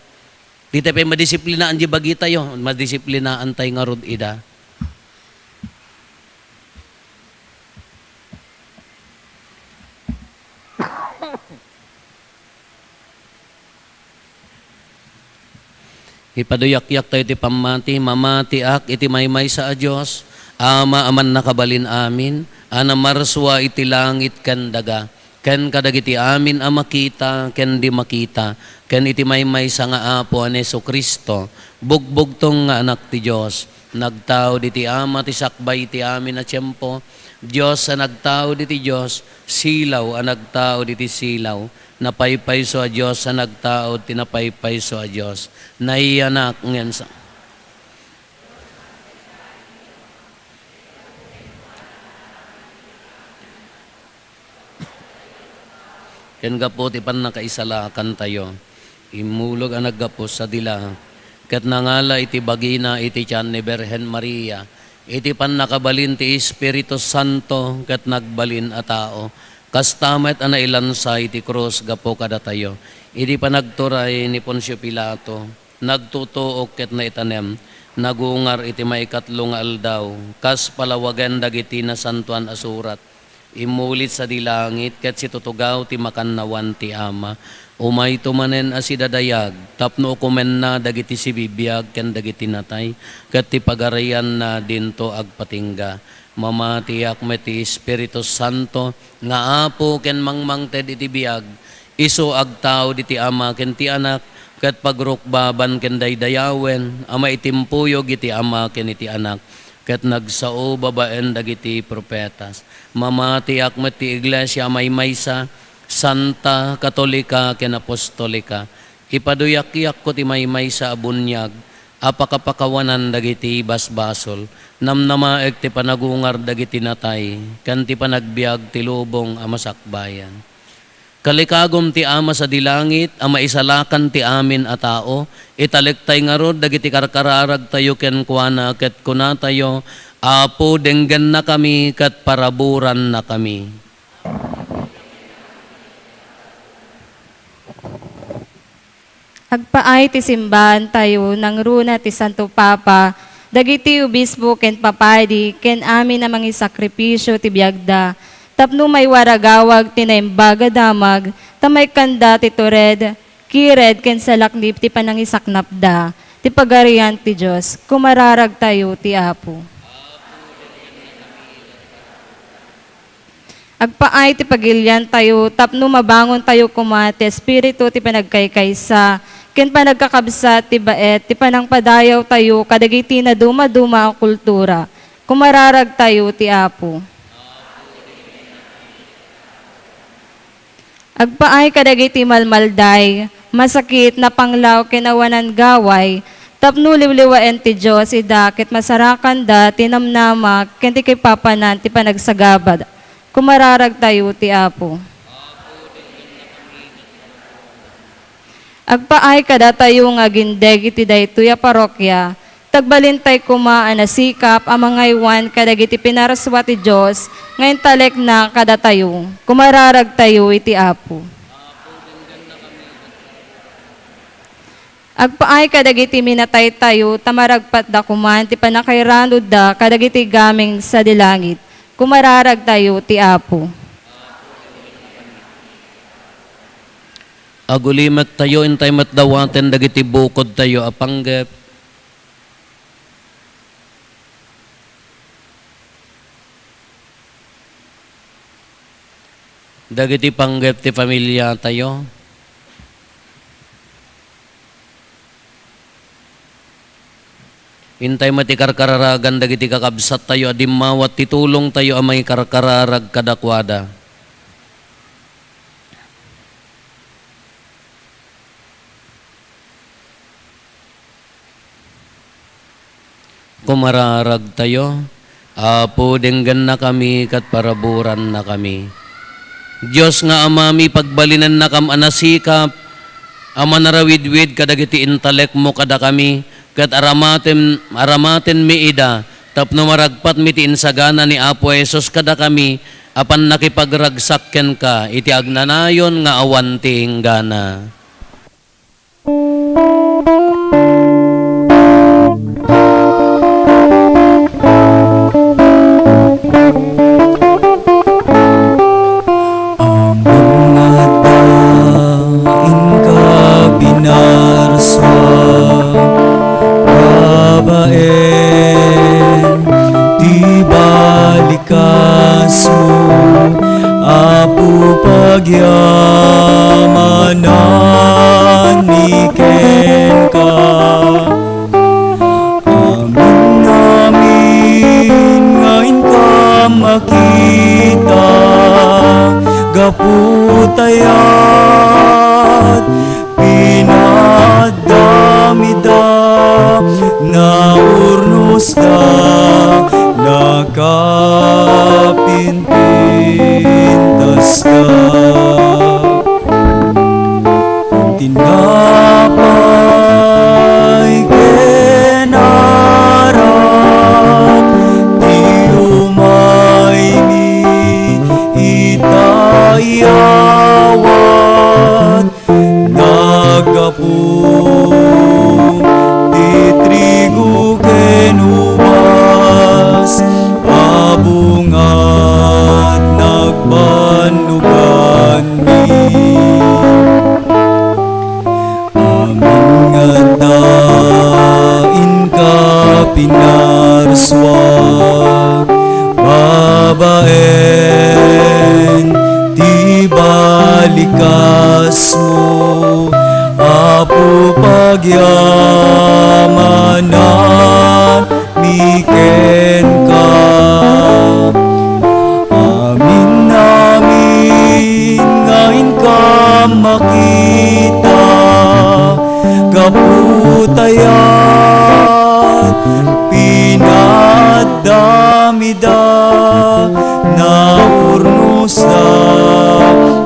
Di tayo pa madisiplinaan di bagi tayo, madisiplinaan tayo nga rod ida. Ipaduyak-yak tayo ti pamati, mamati ak iti maymay sa Diyos. Ama aman nakabalin amin, ana marswa iti langit ken daga, ken kadagiti amin a makita, ken di makita, ken iti maymay sa nga Apo ni Jesu-Kristo, bugbog tong nga anak ti Dios, nagtao diti ama ti sakbay ti amin a tiempo, Dios a nagtao diti Dios, silaw a nagtao diti silaw, napaypayso a Dios a nagtao tinapaypayso a Dios, naiyanak ngem sa ken gapo ti pan nakaisalakan tayo. Imulog ang naggapos sa dila. Ket nangala iti bagina iti tiyan ni Birhen Maria. Iti pan nakabalin ti Espiritu Santo ket nagbalin a tao. Kastamet ana ilansa iti krus gapo kada tayo. Iti panagturay ni Poncio Pilato. Nagtutuok ket naitanem. Nagungar iti maikatlong nga aldaw. Kas palawagan dagiti na santuan asurat. Imulit sa dilangit ket si tutugaw ti makannawan ti ama umay tumanen as idadayag tapno kumen na dagiti si bibiyag ken dagiti natay ket ti pagarayan na dinto agpatingga mamatiak met ti Espiritu Santo nga Apo ken mangmangted iti biyag isu agtao diti ama ken ti anak ket pagrukbaban ken daydayawen ama itimpuyog iti ama ken iti anak ket nagsao babaen dagiti propetas mamati akmet ti iglesia maymaysa santa katolika ken apostolika ipaduyak-yak ko ti maymaysa a bunyag apakapakawanan dagiti basbasol namnamaek ti panagungar dagiti natay ken ti panagbiag ti lubong a masakbayan. Kalikagom ti ama sa dilangit, ama isalakan ti amin a tao, italektay nga rod, dagiti karkararag tayo ken kuana, ket kuna tayo, Apo denggan na kami, ket paraburan na kami. Agpaay ti simbahan tayo, nang runa ti Santo Papa, dagiti ubispo ken papadi, ken amin na mangi sakripisyo ti biagda, tapno may waragawag tinaimbaga damag, tamay kanda ti tured, kired ken salaklip ti panangisaknapda, ti pagarian ti Diyos, kumararag tayo ti Apo. Agpaay ti pagilyan tayo, tapno mabangon tayo kumate, espiritu ti panagkaykaysa, ken panagkakabsat ti baet, ti panangpadayaw tayo, kadagiti na duma-duma ang kultura. Kumararag tayo ti Apo. Agpaay kadagiti malmalday, masakit na panglaw kinawanan gaway, tapno liwliwaen ti Diyos, idakit masarakan da, tinamnama, ken ti kay papanan, ti panagsagabad. Kumararag tayo ti Apo. Agpaay kada tayo nga gindeg iti daytoy a parokya, tagbalintay kuma anasikap amang ngaywan kadagiti pinaraswa ti Diyos, ngayon talek na kada tayo. Kumararag tayo iti Apo. Agpaay kadagiti minatay tayo, tamaragpat da kuman, ti panakairanod da, kadagiti gaming sa dilangit. Kumararag tayo ti Apo. Agulimat tayo, intay matdawaten, dagiti bukod tayo, apanggep. Dagiti panggep ti pamilya tayo. Intay mati karkararagan dagiti kakabsat tayo, adimawat titulong tayo amay karkararag kadakwada. Kumararag tayo, Apo denggan na kami kat paraburan na kami. Diyos nga amami pagbalinan na kam anasikap, ama narawidwid kadagiti intalek mo kada kami, kat aramaten mi ida, tapno maragpat mi ti insagana ni Apo Jesus kada kami, apan nakipagragsakken ka, iti agnanayon nga awan ti inggana. Pagyamanan ni Ken ka, amin namin ngayon ka makita, gaputayat pinadamida, naurnos da nakapinpintas ka. Tinapay kenarap, di umay mi itayawat, nagapu di trigo kenubas, abungat nagbanugan mi. Ngadain ka pinarswa, babaen di balikas mo, Apo pagyamanan miken ka. Amin namin ngayon ka makita, kaputayat pinadamida, naurnos na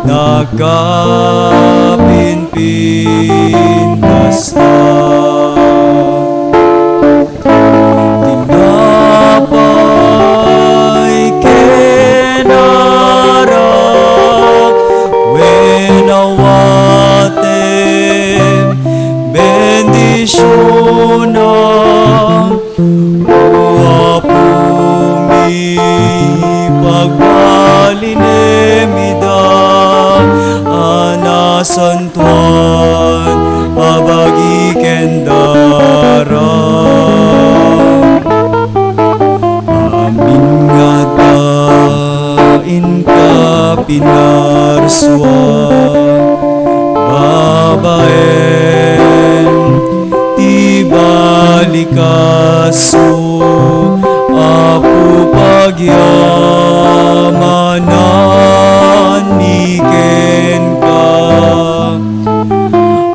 nakapinpintas na. Tinapay kenarap, wenawatem bendisyonan, Apo mi pagbalinemida, anasantuan abagi kendara. Amin nga amin ka pinarswa, babaen ti balikaso, apo pagyamanan niken ka.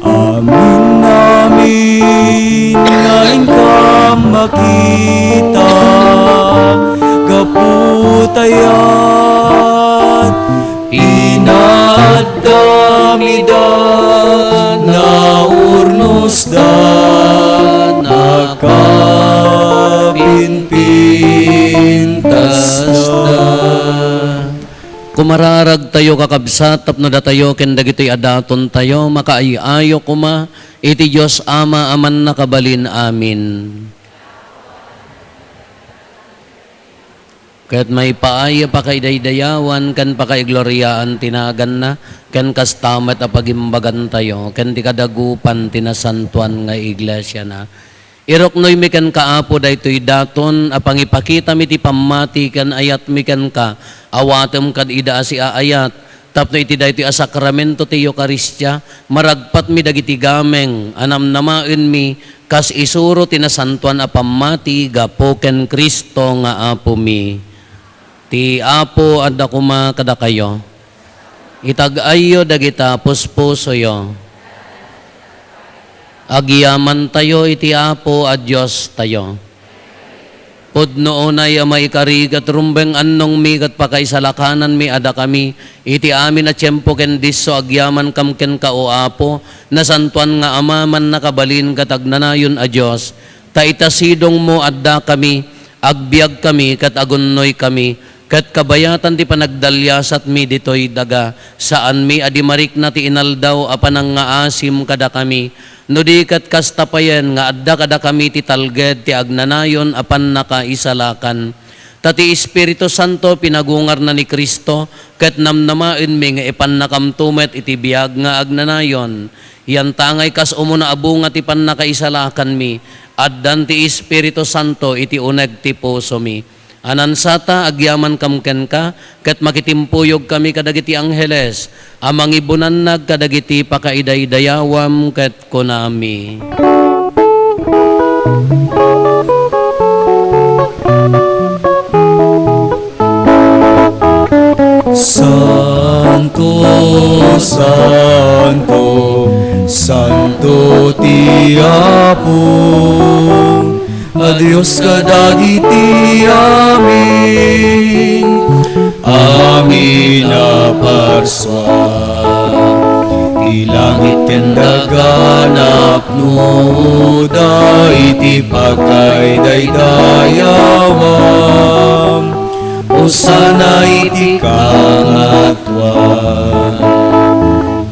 Amin namin ngayon ka makita, kaputayat inadamidan na urnos da nakapinpintas da. Kumararag tayo kakabsat, tapno da tayo, ken dagitoy adaton tayo, makaayayo kuma, iti Diyos Ama, aman nakabalin amin. Kaya't may paaya pa kay daydayawan, kan pa kay gloryaan tinagan na, kan kastamat apagimbagan tayo, kan di kadagupan tinasantuan nga iglesia na. Iroknoy mi kan kaapo daytoy daton, apang ipakita mi ti pamati kan ayat mi kan ka, awatem kan ida si aayat, tapno iti daytoy a sakramento ti Eukaristya, maragpat mi dagiti gameng, anam namaen mi, kas isuro tinasantuan a pamati, gapo ken Kristo nga apo mi. Ti apo adda kuma kada kayo, itag-ayo dagita puspuso yo. Agyaman tayo iti apo a Diyos tayo. Pudno unay maikari kat rumbeng annong mi kat pakaisalakanan mi ada kami, iti amin a tiyempo ken disso agyaman kam ken ka o apo, nasantuan nga amaman nakabalin katagnanayon a Diyos, ta itasidong mo adda kami, agbiag kami kat agunnoy kami, kat kabayatan ti panagdalyasat mi ditoy daga, saan mi adimarik na ti inaldaw apanang nga asim kada kami, no di kat kastapayen nga adda kada kami ti talged ti agnanayon apan nakaisalakan. Tati Espiritu Santo pinagungar na ni Kristo, kat namnamain mi nga ipan nakamtumet iti biag nga agnanayon. Yan tangay kas umuna abunga ti pan nakaisalakan mi, addan ti Espiritu Santo iti uneg ti puso mi. Anansata agyaman kamken ka, ket makitimpuyog kami kadagiti angheles, amang ibunannag kadagiti pakaidaydayawam ket kunami. Santo, Santo, Santo ti Apo, Adios kadagiti amin, amin na parswa. Ilangit ken daganap nuda, iti pagkay daydayawam, usana iti kangatwan.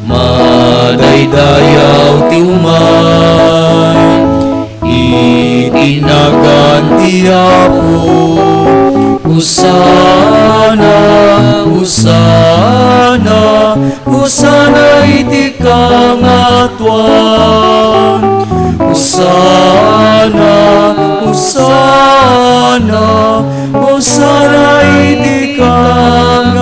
Madaydayaw ti umay, itinaganti Apo, usana, usana, usana iti kangatwan, usana, usana, usana iti kangatwan.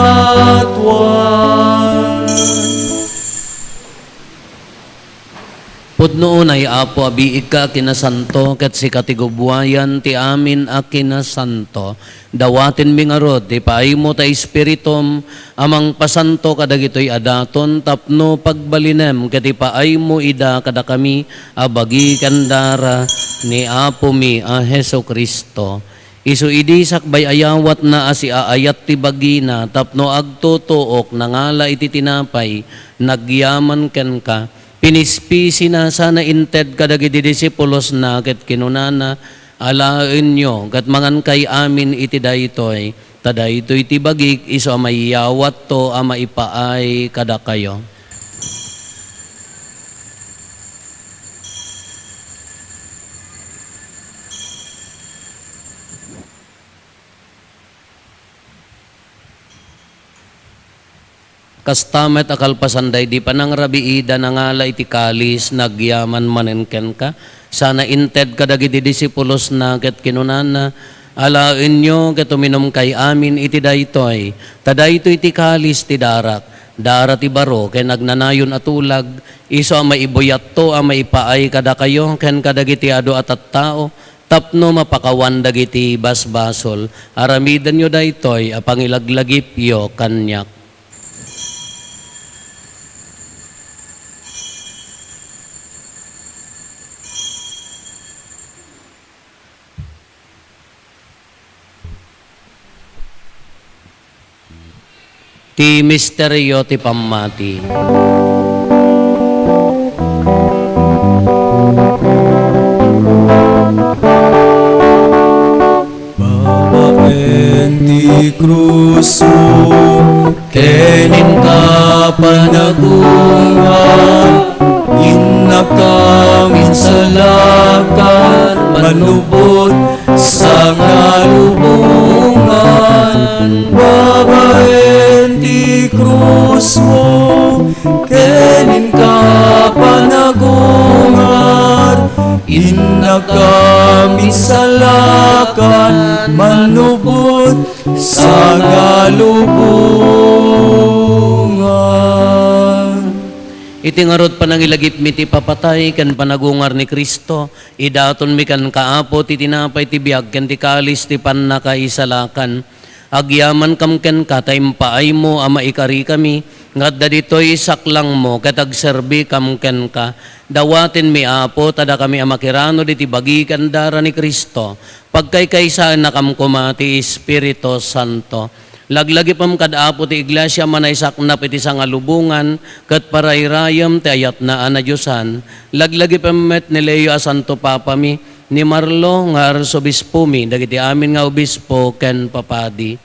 Pudno unay apo abiig ka kinasanto, ket si katigubwayan ti amin a kinasanto. Dawatin mi ngarod, ti paaymo ta Espiritum, amang pasanto kadagitoy adaton, tapno pagbalinem, ket ti paaymo ida kada kami, abagi kandara ni apo mi a Heso Kristo. Isu idi sakbay ayawat na asi aayat ti bagina, tapno agtutuok nangala iti tinapay, nagyaman ken ka, pinispisi na sana inted kadagiti disipulos na ket kinunana alaen nyo kat mangan kay amin iti daytoy tadaytoy ti bagik iso amayawat to ama ipaay kada kayo. Kastamet akalpasanday di panang rabiida nangala iti kalis nagyaman manenken ka sana inted kadagiti disipulos na ket kinunana Alain nyo katuminom kay amin iti daytoy. Tadaytoy ti kalis ti darak. Dara ti baro ken nagnanayon atulag. Iso ang maibuyat to ang maipaay kada kayo ken kadagiti ado at tao. Tapno mapakawan dagiti basbasol. Aramidan nyo daytoy a pangilaglagip yo kanyak. Ti misteryo ti pamati. Babaen ti krus mo, kenin ka panagungan, inakamin sa lakan, manubod sa ngalubungan. Babaen ti krus mo, kenin ka panagungan, inakamin sa lakan, manubod sa ngalubungan. Iti ngarod panangilagip mi ti papatay ken panagungar ni Kristo, idaton mi kan kaapo ti tinapay ti biag ken ti kalis ti pannakaisalakan. Agyaman kam ken kataimpaay mo ama ikari kami, ngadda ditoy saklang mo katagserbi kam ken ka. Dawatin mi apo tada kami amakirano diti bagi ken dara ni Kristo. Pagkaykaysaan na kam kumati Espiritu Santo. Laglagi pam kadapo ti iglesia manaysaknap iti sangalubungan ket parayrayam ti ayat na anadyosan. Laglagi pam met ni Leo a Santo Papa mi ni Marlo nga arsobispo mi dagiti amin nga obispo ken papadi.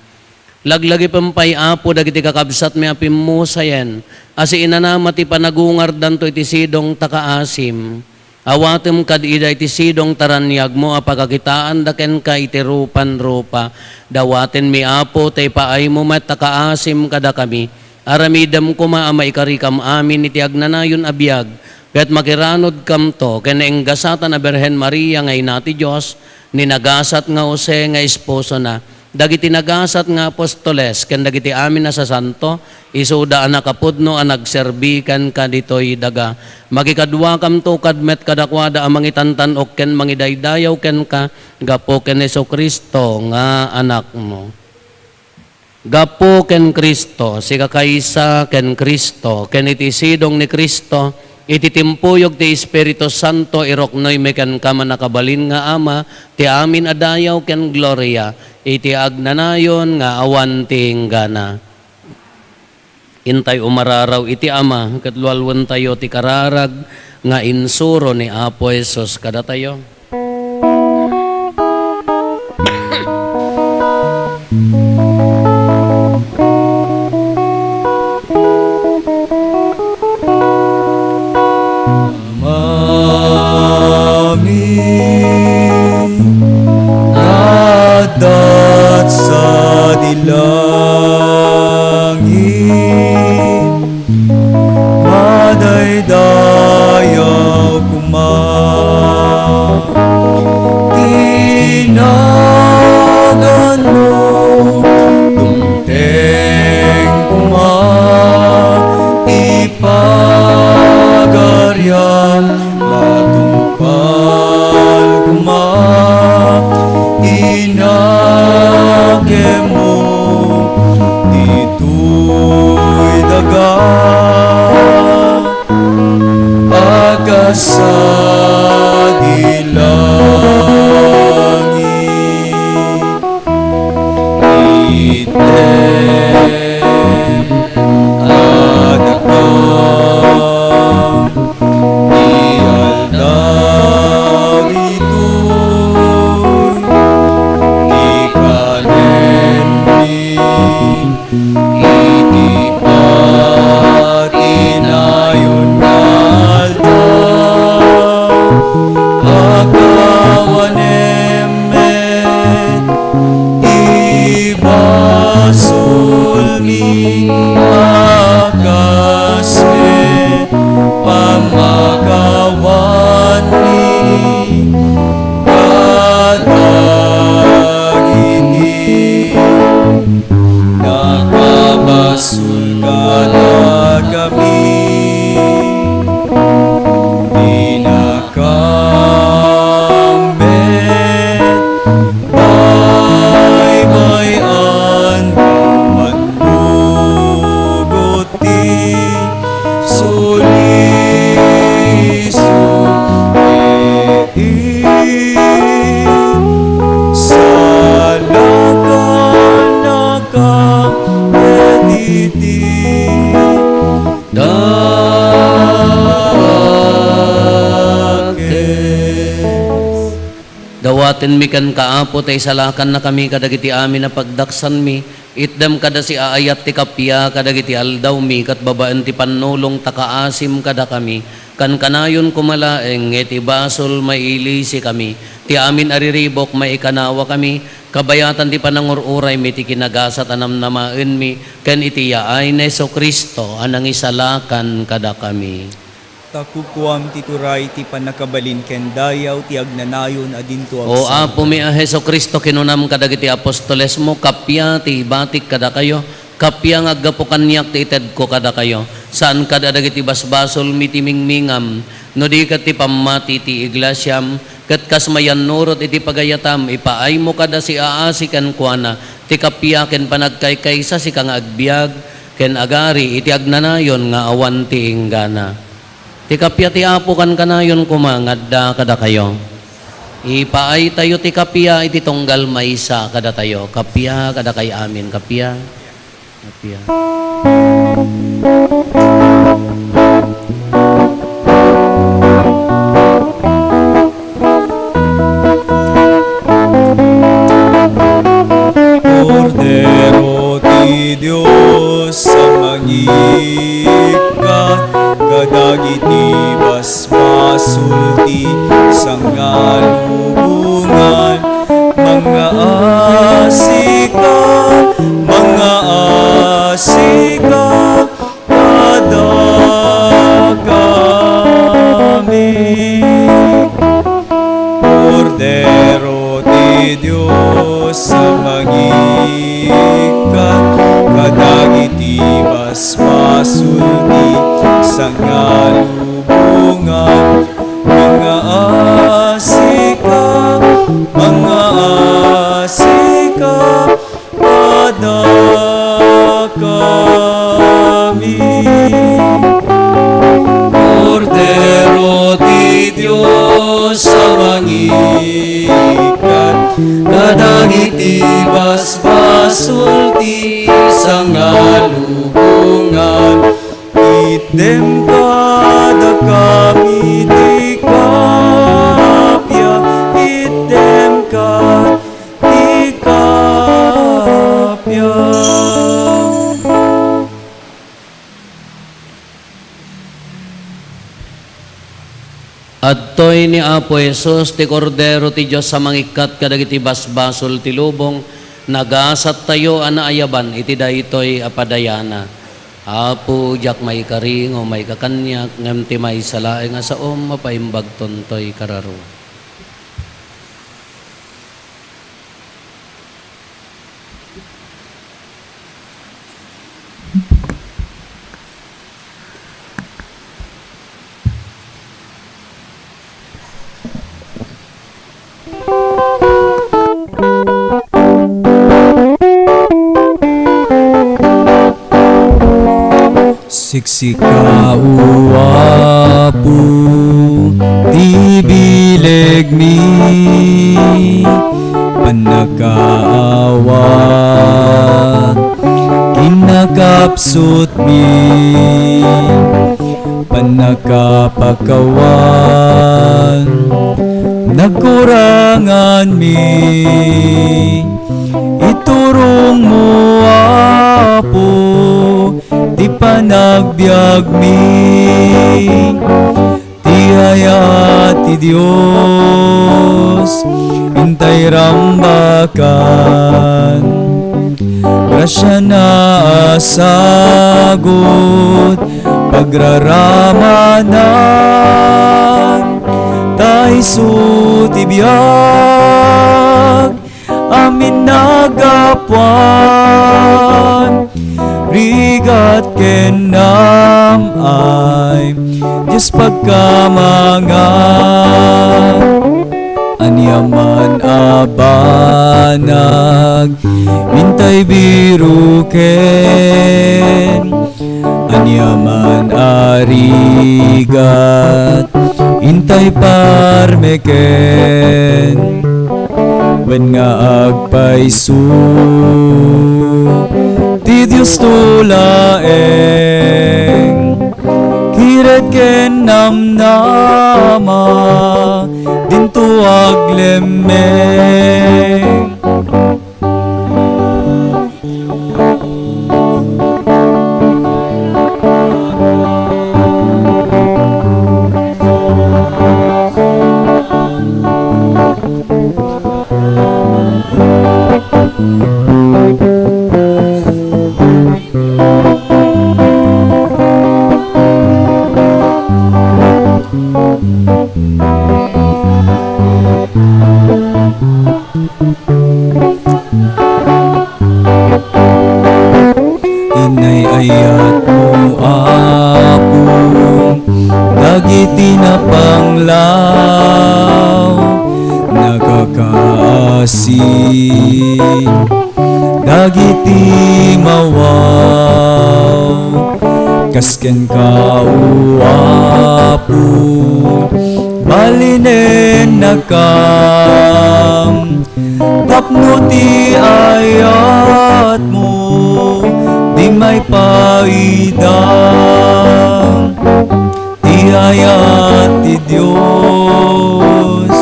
Laglagi pam pay apo dagiti kakabsat mi apim mo sayen. Asi inanama ti panagungar danto iti sidong takaasim. Awatem kad ida iti sidong taranyag mo apagakitaan daken ka iti rupan-rupa. Dawaten mi apo tay paay mo met takaasim kada kami. Aramidam ko maama ikarikam amin iti agnanayon abiyag. Ket makiranod kam to ken enggasatan na Berhen Maria nga ina ti Dios ni nagasat nga Jose nga esposo na. Dagiti nagasat nga apostoles ken dagiti amin na sa santo isuda anak kapudno ang nagserbikan ka ditoy daga. Magikadwa kam to kadmet kadakwada ang mangitantanok ken mangidaydayaw ken ka gapo ken Jesucristo nga anak mo. Gapo ken Kristo siga kaysa ken Kristo ken iti sidong ni Kristo iti timpuyog ti Espiritu Santo iroknoy mekan ka manakabalin nga ama ti amin adayaw ken gloria iti agnanayon nga awan ting gana. Intay umararaw iti ama katlualwan tayo ti kararag nga insuro ni Apo Jesus kada tayo. Dadat sa dilangit, madaydayaw kuma, tinagan mo, tumteng kuma, ipagaryan, matumpal kuma, inake mo dito'y Dawaten mi kan kaapo tay salakan na kami kadagiti amin na pagdaksan mi. Itdam kada si aayat ti kapya kadagiti aldaw mi kat babaan ti panulong takaasim kada kami. Kan kanayon kumalaeng iti basol mailisi kami. Ti amin ariribok maikanawa kami. Kabayatan ti panangururay mi ti kinagasat anam namaen mi. Ken iti yaay na Hesus Kristo anang isalakan kada kami. Takukuam tituray ti panakabalin ken dayaw ti agnanayon adinto O apo mi a Hesus Kristo kinunam kadagiti apostoles mo kapya ti batik kada kayo kapya nga aggapukanyak ti ited ko kada kayo saan kada dagiti basbasol mi ti mingmingam no di kat ti pamati ti iglesyam kat kas mayanurot iti pagayatam ipaay mo kada si aasi ken kuana ti kapya ken panagkaykaysa si kang agbiag ken agari iti agnanayon nga awan ti inggana. Ti kapya ti apo kan kanayon kumangadda kada kayo. Ipaay tayo ti kapya iti tunggal maysa kada tayo. Kapya kada kay amin. Kapya. Kapya. Cordero ti Dios sa mangikat kadagiti basbasulti sangalubungan mga asika kada kami. Cordero ti Dios sa mangikat kadagiti basbasulti sangalubungan mga asika kada kami. Cordero ti Dios sa mangikat kadagiti basbasulti sangalubungan itdem kada kami ti kapya itdem ka ti kapya. Adtoy ni Apo Jesus ti Cordero ti Dios sa mangikat kadagiti basbasol ti lubong nagasat tayo anaayaban iti daytoy apadayana. Apo jak may karing o may kakanyak ngem ti may salae nga saom mapaimbag tontoy kararo. Siksika uwapu ti bileg mi panakaawa kinakapsut mi panakapakawan nakurangan mi iturong mo apo ti panagbiag mi ti ayat ti Dios intay rambakan grasya na asagot pagraramanan tay su ti biag amin nagapuan rigat kenam ay Diyos pagkamangan anyaman abanag mintay biruken anyaman arigat intay parmeken wen nga agpaisu ti Diyos tulaeng kiret ken namnama dinto aglemeng inayayat mo apo dagiti na panglaw nakakaasin dagiti mawaw kasken ka uapo balinen nakam tapno ti ayat mo di may paidang ti ayat ti Diyos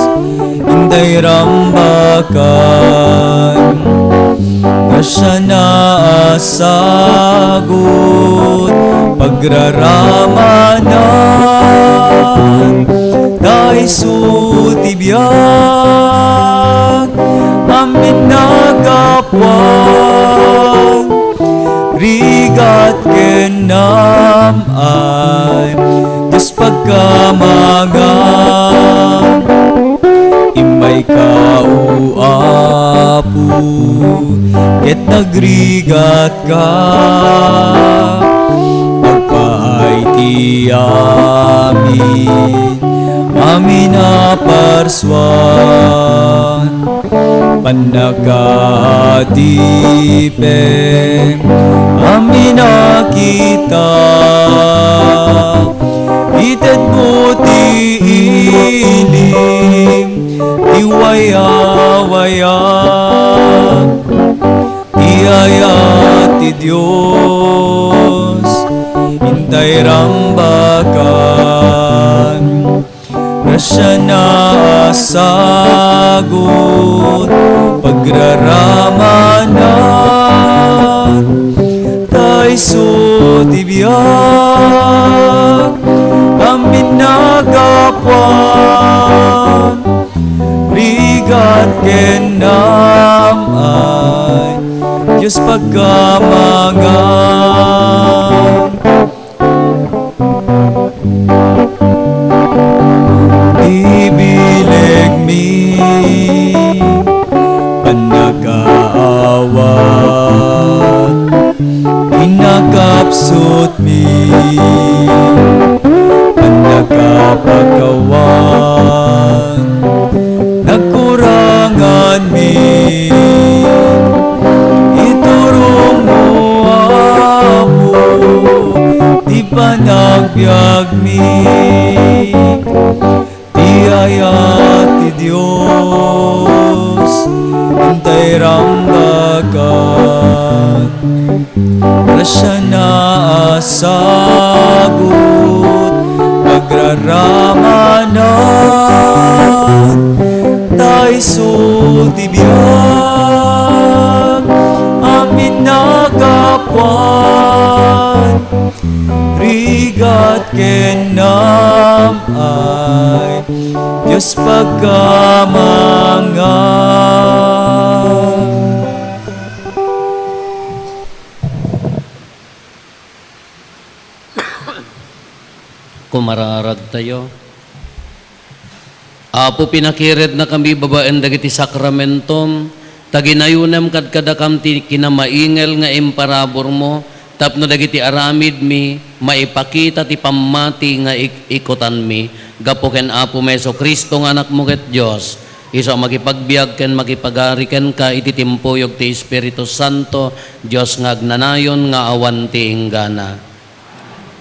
inday rambakan kasya na asagot pagraramanan dahil sutibiyag amin nagapwan rigat kenam ay Diyos pagkamagan imay kauapu ket nagrigat ka pagpaay ti amin na parswan panagadipen amin nakita ited mo ti ilim ti waya-waya ti ayat ti Diyos intay rambakan grasya na asagot pagraramanan tay sutibiyag amin nagapwan rigat kenam ay Diyos pagkamagan ibileg mi panagaawat inakapsot mi panagapagawan nagkurangan mi iturong mo ako di panagbiag mi ayat ti Diyos intay rambakan grasya na asagot pagraramanan tay sutibiyag amin nagapwan rigat kenam ay Diyos pagkamangan. Kumararag tayo. Apo pinakiret na kami babaen dagiti sakramentom, taginayunam kadkadakam ti kinamaingel nga imparabor mo, tapno dagiti aramid mi, maipakita ti pamati nga ikotan mi, gapo ken Apo Meso Kristo nga anak mo ket Dios, iso makipagbiag ken makipagari ken ka iti timpuyog ti Espiritu Santo, Dios nga agnanayon nga awan ti inggana.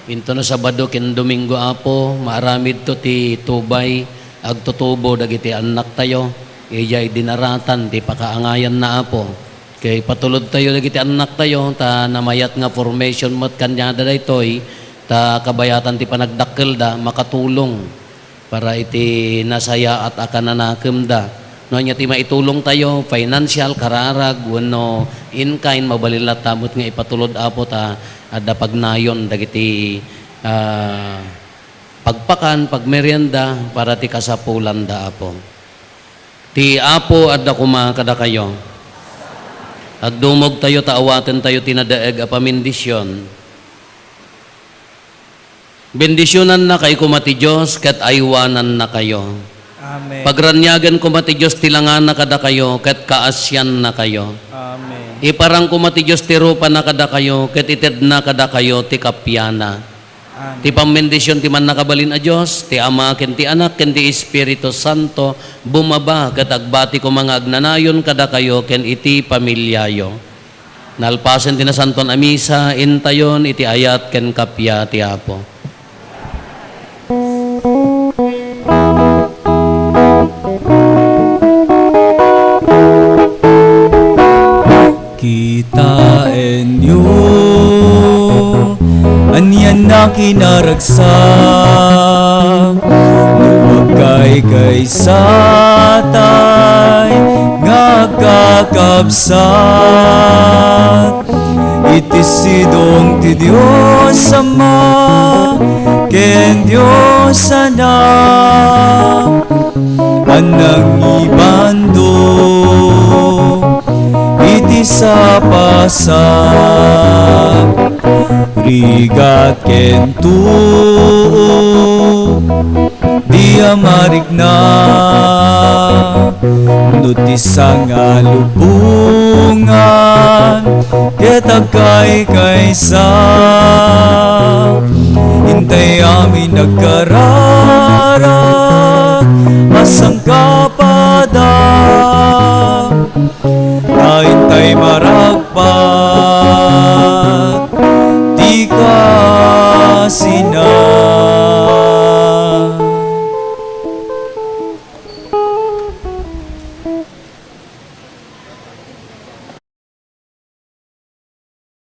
Into na Sabado ken Domingo Apo, maaramid to ti tubay, agtutubo dagiti anak tayo, iyay dinaratan ti pakaangayan na Apo. Kay patulod tayo dagiti anak tayo ta namayat nga formation mo't kanya daytoy ta kabayatan ti panagdakkel da makatulong para iti nasaya at akananakem da. No nya ti maitulong tayo financial kararag wenno in kind mabalilat tamot nga ipatulod apo ta adda pagnayon dagiti pagpakan pagmerienda para ti kasapulan da apo. Ti apo adda kuma kada kayo. Agdumog tayo taawaten tayo tinadaeg a pamindisyon. Bendisyonan na kay kumati Diyos ket aywanan na kayo. Amen. Pagranyagan kumati Diyos tilangan na kada kayo ket kaasyan na kayo. Amen. Iparang kumati Diyos ti rupa na kada kayo ket ited na kada kayo ti kapyana. Amen. Ti pambendisyon ti man nakabalin a Diyos, ti Ama ken ti Anak ken ti Espiritu Santo bumaba ket agbati ko mga agnanayon kada kayo ken iti pamilyayo. Nalpasen ti nasanton a misa intayon iti ayat ken kapya ti Apo. Kitain nyo anyan na kinaragsak luwag kay satay nga kakabsat itisidong ti Diyos Ama ken Diyos Anak anang ibando iti sapasap rigat ken tuo di amarigna no ti sangalubungan ket agkay kaysa hintay amin nagkararag asang kapada hintay maragpat di ka sina